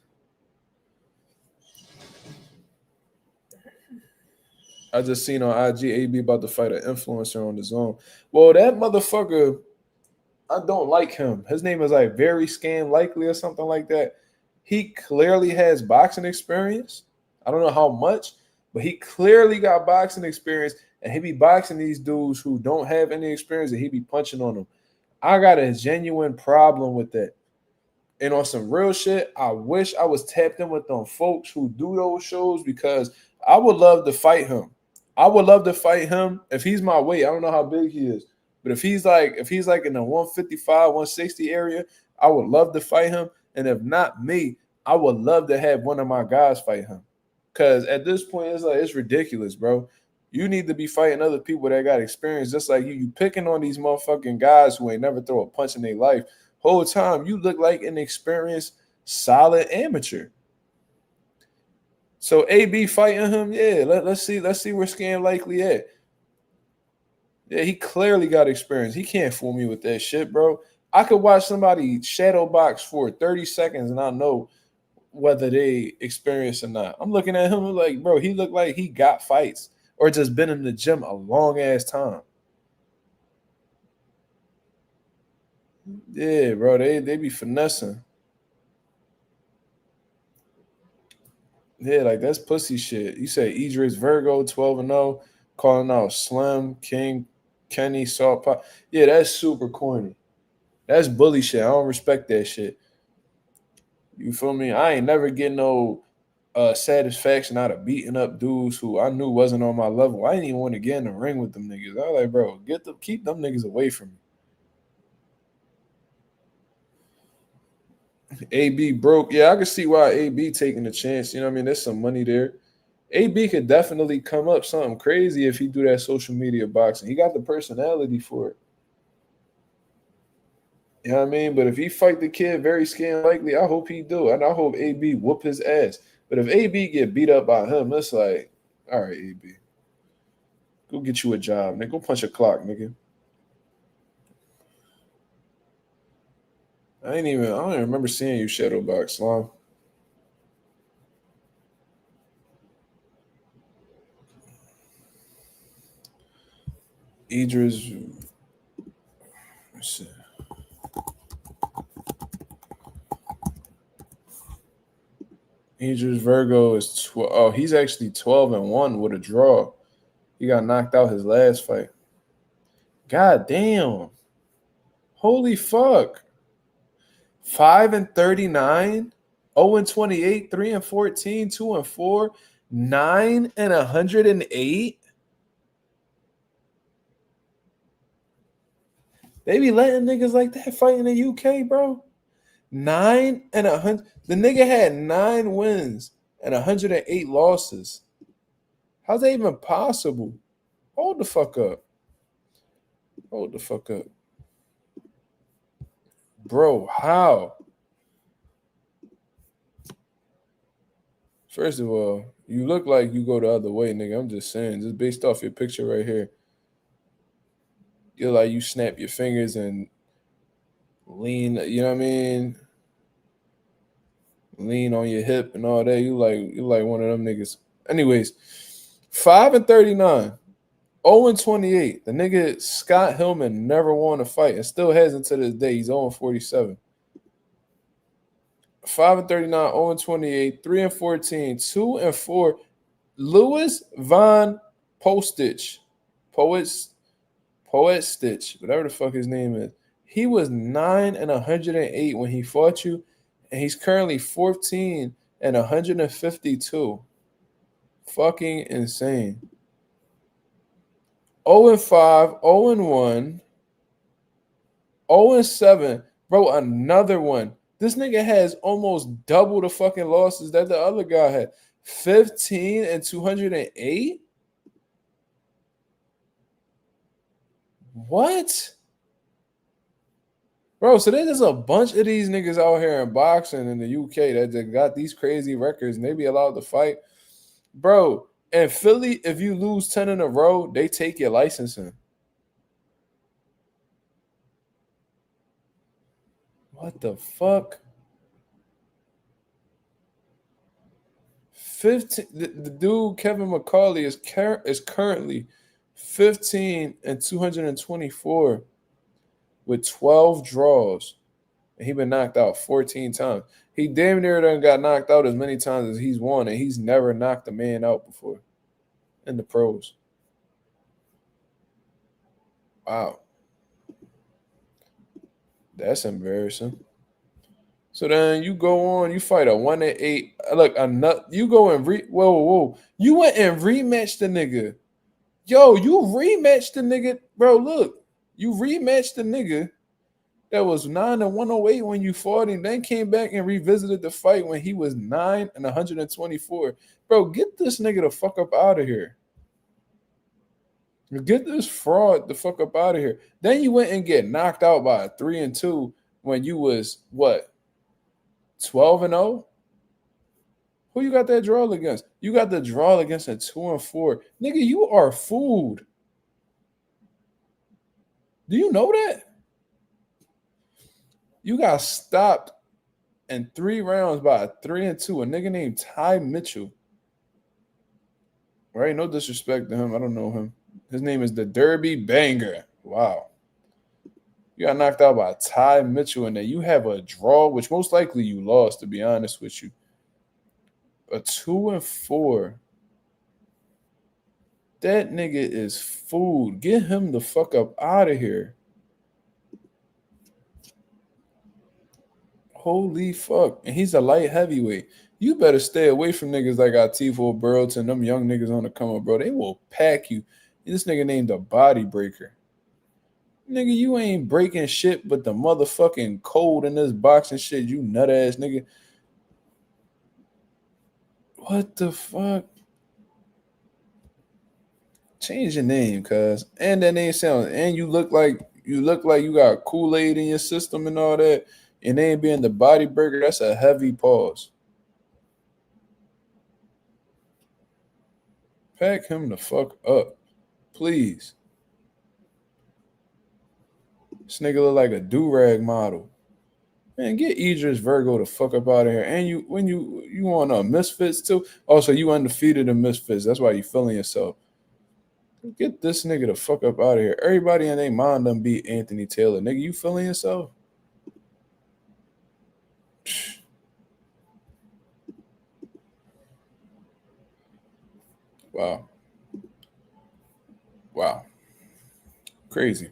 I just seen on IG AB about to fight an influencer on the zone. Well, that motherfucker, I don't like him. His name is like Very Scam Likely or something like that. He clearly has boxing experience. I don't know how much, but he clearly got boxing experience, and he be boxing these dudes who don't have any experience, and he be punching on them. I got a genuine problem with that. And on some real shit, I wish I was tapped in with them folks who do those shows because I would love to fight him. I would love to fight him if he's my weight. I don't know how big he is. But if he's like in the 155, 160 area, I would love to fight him. And if not me, I would love to have one of my guys fight him. Because at this point, it's ridiculous, bro. You need to be fighting other people that got experience just like you. You picking on these motherfucking guys who ain't never throw a punch in their life. Whole time, you look like an experienced, solid amateur. So AB fighting him, yeah. Let's see where Scam Likely at. Yeah, he clearly got experience. He can't fool me with that shit, bro. I could watch somebody shadow box for 30 seconds and I know whether they experience or not. I'm looking at him like, bro, he looked like he got fights or just been in the gym a long ass time. Yeah, bro, they be finessing. Yeah, like that's pussy shit. You say Idris Virgo 12-0, calling out Slim, King, Kenny, Salt Pop. Yeah, that's super corny. That's bully shit. I don't respect that shit. You feel me? I ain't never getting no satisfaction out of beating up dudes who I knew wasn't on my level. I didn't even want to get in the ring with them niggas. I was like, bro, keep them niggas away from me. AB broke. Yeah, I can see why AB taking the chance. You know what I mean? There's some money there. AB could definitely come up something crazy if he do that social media boxing. He got the personality for it. You know what I mean? But if he fight the kid Very Scam Likely, I hope he do. And I hope AB whoop his ass. But if AB get beat up by him, it's like, all right, AB. Go get you a job, nigga. Go punch a clock, nigga. I don't even remember seeing you shadow box, Slum. Idris. Let's see. Idris Virgo is 12. Oh, he's actually 12-1 with a draw. He got knocked out his last fight. God damn. Holy fuck. 5-39, 0-28, 3-14, 2-4, 9-108. They be letting niggas like that fight in the UK, bro. 9-100. The nigga had 9 wins and 108 losses. How's that even possible? Hold the fuck up. Hold the fuck up. Bro, how? First of all, you look like you go the other way, nigga. I'm just saying, just based off your picture right here. You're like you snap your fingers and lean, you know what I mean? Lean on your hip and all that. You like one of them niggas. Anyways, 5-39, 0-28. The nigga Scott Hillman never won a fight and still hasn't to this day. He's 0-47. 5-39, 0-28, 3-14, 2-4. Louis Von Postich, Poet Stitch, whatever the fuck his name is. He was 9-108 when he fought you, and he's currently 14-152. Fucking insane. 0-5, 0-1, 0-7. Bro, another one. This nigga has almost double the fucking losses that the other guy had. 15-208? What? Bro, so there's a bunch of these niggas out here in boxing in the UK that got these crazy records and they be allowed to fight. Bro, in Philly, if you lose 10 in a row, they take your licensing. What the fuck? 15. The dude Kevin McCauley is currently 15-224 with 12 draws, and he been knocked out 14 times. He damn near done got knocked out as many times as he's won, and he's never knocked a man out before in the pros. Wow. That's embarrassing. So then you go on, you fight a 1-8. Look, you go and whoa. You went and rematched the nigga. Yo, you rematched the nigga. Bro, look. You rematched the nigga that was 9-108 when you fought him, then came back and revisited the fight when he was 9-124. Bro, get this nigga the fuck up out of here. Get this fraud the fuck up out of here. Then you went and get knocked out by a 3-2 when you was what? 12-0? Who you got that draw against? You got the draw against a 2-4. Nigga, you are fooled. Do you know that? You got stopped in 3 rounds by a 3-2. A nigga named Ty Mitchell. Right? No disrespect to him. I don't know him. His name is the Derby Banger. Wow. You got knocked out by Ty Mitchell, and then you have a draw, which most likely you lost, to be honest with you. A 2-4. That nigga is fooled. Get him the fuck up out of here. Holy fuck. And he's a light heavyweight. You better stay away from niggas like Atifo Burlton, them young niggas on the come up, bro. They will pack you. This nigga named the Body Breaker. Nigga, you ain't breaking shit but the motherfucking code in this boxing shit, you nut ass nigga. What the fuck? Change your name, cuz. And that name sounds, and you look like you got Kool-Aid in your system and all that. And they ain't being the Body Burger. That's a heavy pause. Pack him the fuck up. Please. This nigga look like a do-rag model. Man, get Idris Virgo the fuck up out of here. And you on Misfits too? Also, you undefeated in Misfits. That's why you feeling yourself. Get this nigga the fuck up out of here. Everybody in their mind done beat Anthony Taylor. Nigga, you feeling yourself? Wow. Crazy.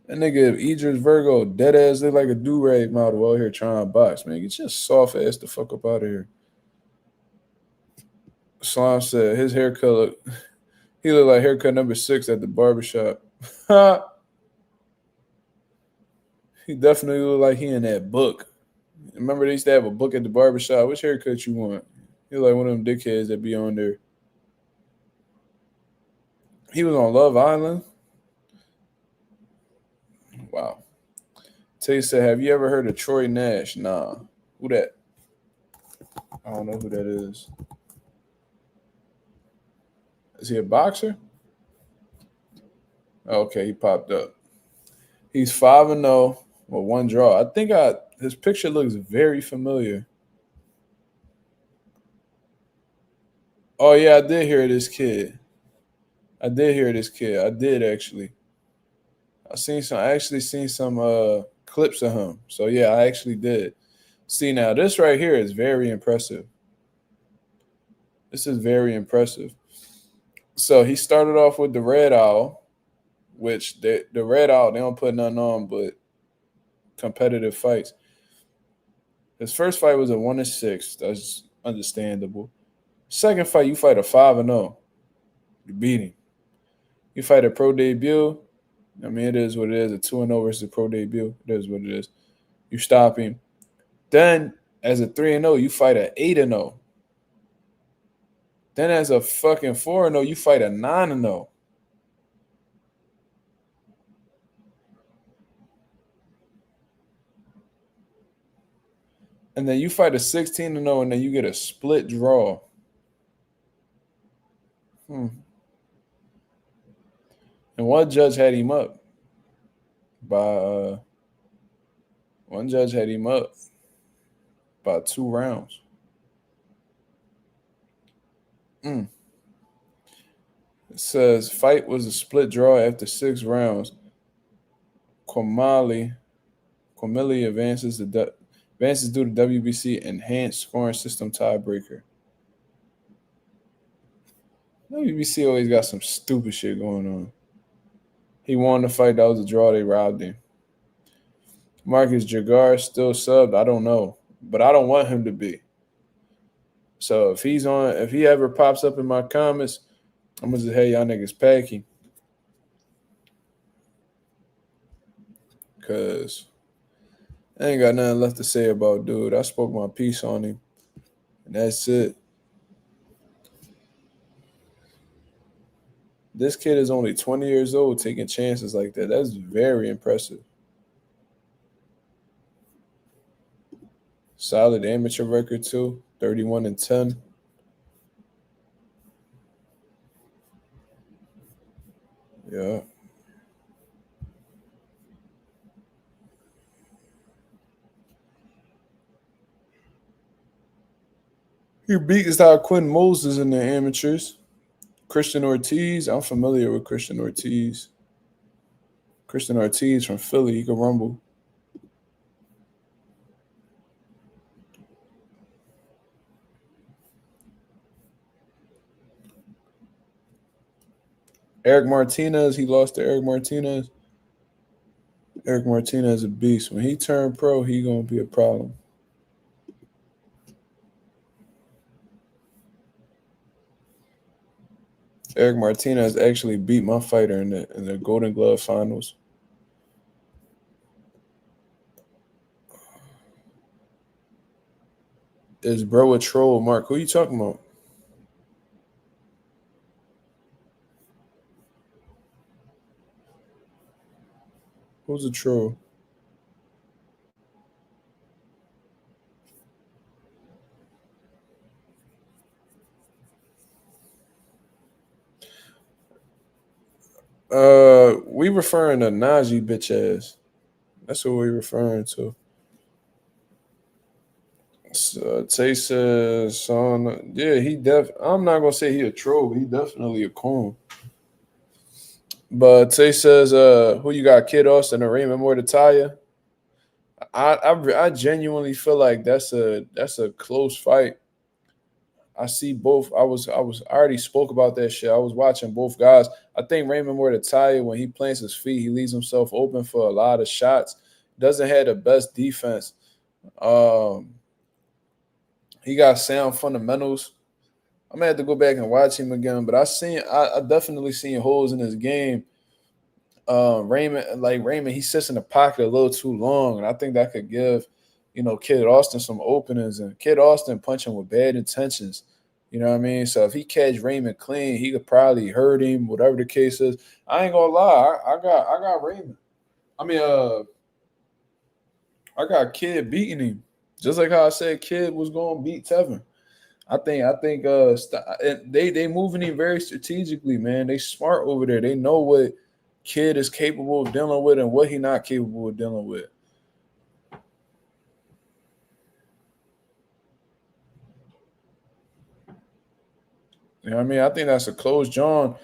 That nigga Idris Virgo, dead ass, look like a do-rag model out here trying to box, man. Get your soft ass the fuck up out of here. Slime said his haircut he looked like haircut number 6 at the barbershop. He definitely looked like he in that book. Remember they used to have a book at the barbershop. Which haircut you want? He like one of them dickheads that be on there. He was on Love Island. Wow. Tay said, have you ever heard of Troy Nash? Nah. Who that? I don't know who that is. Is he a boxer? Okay, he popped up. He's 5-0 with 1 draw. I think his picture looks very familiar. Oh yeah, I did hear this kid. I did actually. I actually seen some clips of him. So yeah, I actually did. See, now this right here is very impressive. This is very impressive. So he started off with the Red Owl, which the Red Owl, they don't put nothing on but competitive fights. His first fight was a 1-6. That's understandable. Second fight, you fight a 5-0. You beat him. You fight a pro debut. I mean, it is what it is. A 2-0 versus a pro debut. It is what it is. You stop him. Then, as a 3-0, you fight a 8-0. Then, as a fucking 4-0, you fight a 9-0. And then you fight a 16-0, and then you get a split draw. And one judge had him up by 2 rounds. It says fight was a split draw after 6 rounds. Quamali advances due to WBC enhanced scoring system tiebreaker. WBC always got some stupid shit going on. He won the fight. That was a draw. They robbed him. Marcus Jagar still subbed. I don't know, but I don't want him to be. So if he ever pops up in my comments, I'm gonna say, hey, y'all niggas packing. Cause I ain't got nothing left to say about dude. I spoke my piece on him. And that's it. This kid is only 20 years old taking chances like that. That's very impressive. Solid amateur record too. 31-10. Yeah. He beat his how Quinn Moses in the amateurs. Christian Ortiz. I'm familiar with Christian Ortiz. Christian Ortiz from Philly. He could rumble. Eric Martinez. He lost to Eric Martinez. Eric Martinez is a beast. When he turned pro, he gonna be a problem. Eric Martinez actually beat my fighter in the Golden Glove finals. Is bro a troll, Mark? Who you talking about? Who's a troll? We referring to Najee bitch ass. That's what we referring to. Tay says, son, yeah, I'm not gonna say he a troll, but he definitely a coon. But Tay says, who you got, Kid Austin or Raymond Mortataya? I genuinely feel like that's a close fight. I see both. I already spoke about that shit. I was watching both guys. I think Raymond Mortataya, when he plants his feet, he leaves himself open for a lot of shots. Doesn't have the best defense. He got sound fundamentals. I'm gonna have to go back and watch him again, but I definitely seen holes in his game. Raymond, he sits in the pocket a little too long, and I think that could give, Kid Austin some openings, and Kid Austin punching with bad intentions. You know what I mean? So if he catch Raymond clean, he could probably hurt him, whatever the case is. I ain't gonna lie, I got Raymond. I mean, I got Kid beating him, just like how I said Kid was going to beat Tevin. I think they moving him very strategically, man. They smart over there. They know what Kid is capable of dealing with and what he not capable of dealing with. You know what I mean? I think that's a close John.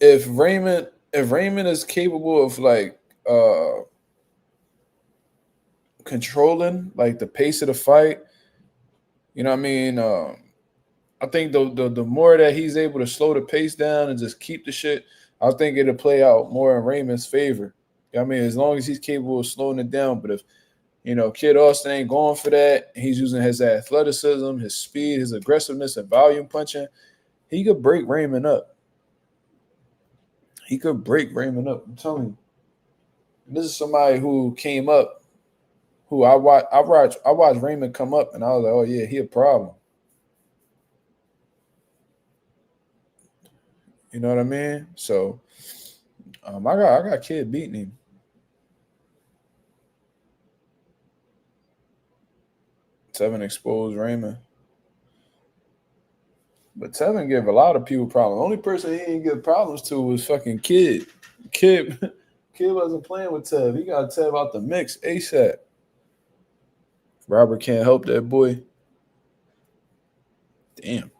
If Raymond is capable of like controlling like the pace of the fight, you know what I mean? I think the more that he's able to slow the pace down and just keep the shit, I think it'll play out more in Raymond's favor. You know what I mean? As long as he's capable of slowing it down. But if, you know, Kid Austin ain't going for that, he's using his athleticism, his speed, his aggressiveness, and volume punching, he could break Raymond up. He could break Raymond up. I'm telling you. And this is somebody who came up, who I watched Raymond come up, and I was like, oh, yeah, he a problem. You know what I mean? So I got Kid beating him. Tevin exposed Raymond. But Tevin gave a lot of people problems. The only person he didn't give problems to was fucking Kid. Kid wasn't playing with Tev. He got Tev out the mix ASAP. Robert can't help that boy. Damn.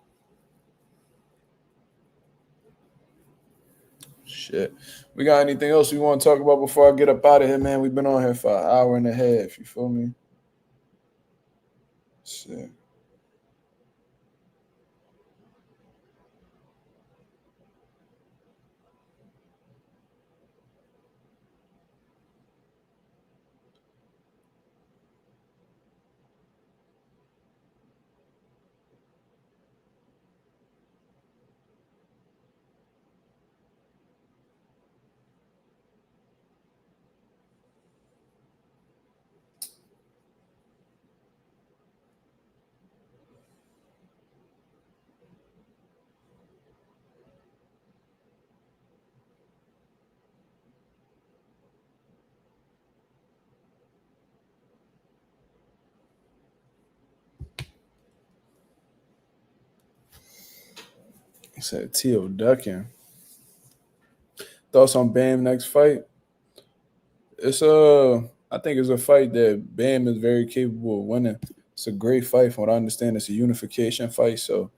Shit. We got anything else we want to talk about before I get up out of here, man? We've been on here for an hour and a half. You feel me? Shit. He said T.O. ducking. Thoughts on Bam next fight? It's I think it's a fight that Bam is very capable of winning. It's a great fight. From what I understand, it's a unification fight, so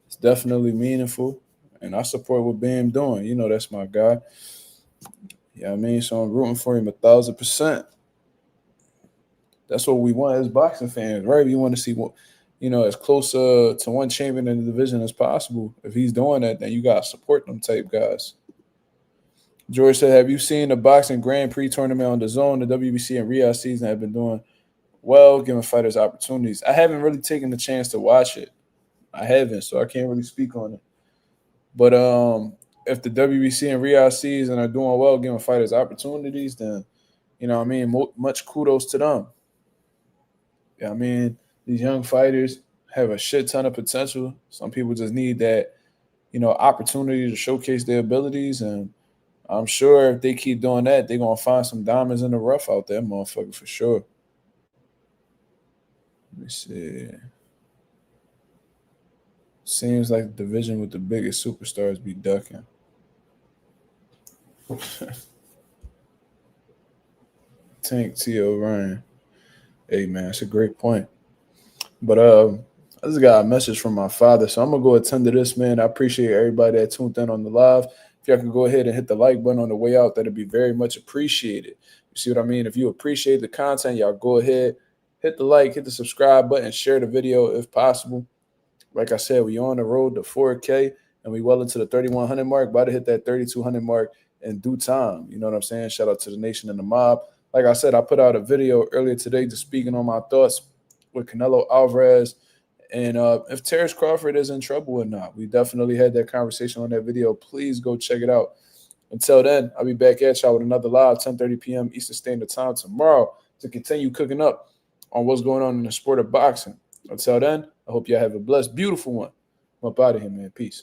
it's definitely meaningful. And I support what Bam doing. You know, that's my guy. Yeah, I mean, so I'm rooting for him 1,000%. That's what we want as boxing fans, right? We want to see what, you know, as close to one champion in the division as possible. If he's doing that, then you got to support them type guys. George said, have you seen the boxing Grand Prix tournament on the Zone? The WBC and Riyadh season have been doing well, giving fighters opportunities. I haven't really taken the chance to watch it. I haven't, so I can't really speak on it. But if the WBC and Riyadh season are doing well, giving fighters opportunities, then, you know what I mean, much kudos to them. Yeah, I mean, these young fighters have a shit ton of potential. Some people just need that, you know, opportunity to showcase their abilities. And I'm sure if they keep doing that, they're going to find some diamonds in the rough out there, motherfucker, for sure. Let me see. Seems like the division with the biggest superstars be ducking. Tank T.O. Ryan. Hey, man, it's a great point. But I just got a message from my father, so I'm going to go attend to this, man. I appreciate everybody that tuned in on the live. If y'all can go ahead and hit the like button on the way out, that'd be very much appreciated. You see what I mean? If you appreciate the content, y'all go ahead, hit the like, hit the subscribe button, share the video if possible. Like I said, we on the road to 4K, and we well into the 3,100 mark, about to hit that 3,200 mark in due time. You know what I'm saying? Shout out to the nation and the mob. Like I said, I put out a video earlier today just speaking on my thoughts with Canelo Alvarez and if Terrence Crawford is in trouble or not. We definitely had that conversation on that video. Please go check it out. Until then, I'll be back at y'all with another live 10:30 p.m. Eastern Standard Time tomorrow to continue cooking up on what's going on in the sport of boxing. Until then, I hope y'all have a blessed, beautiful one. I'm up out of here, man. Peace.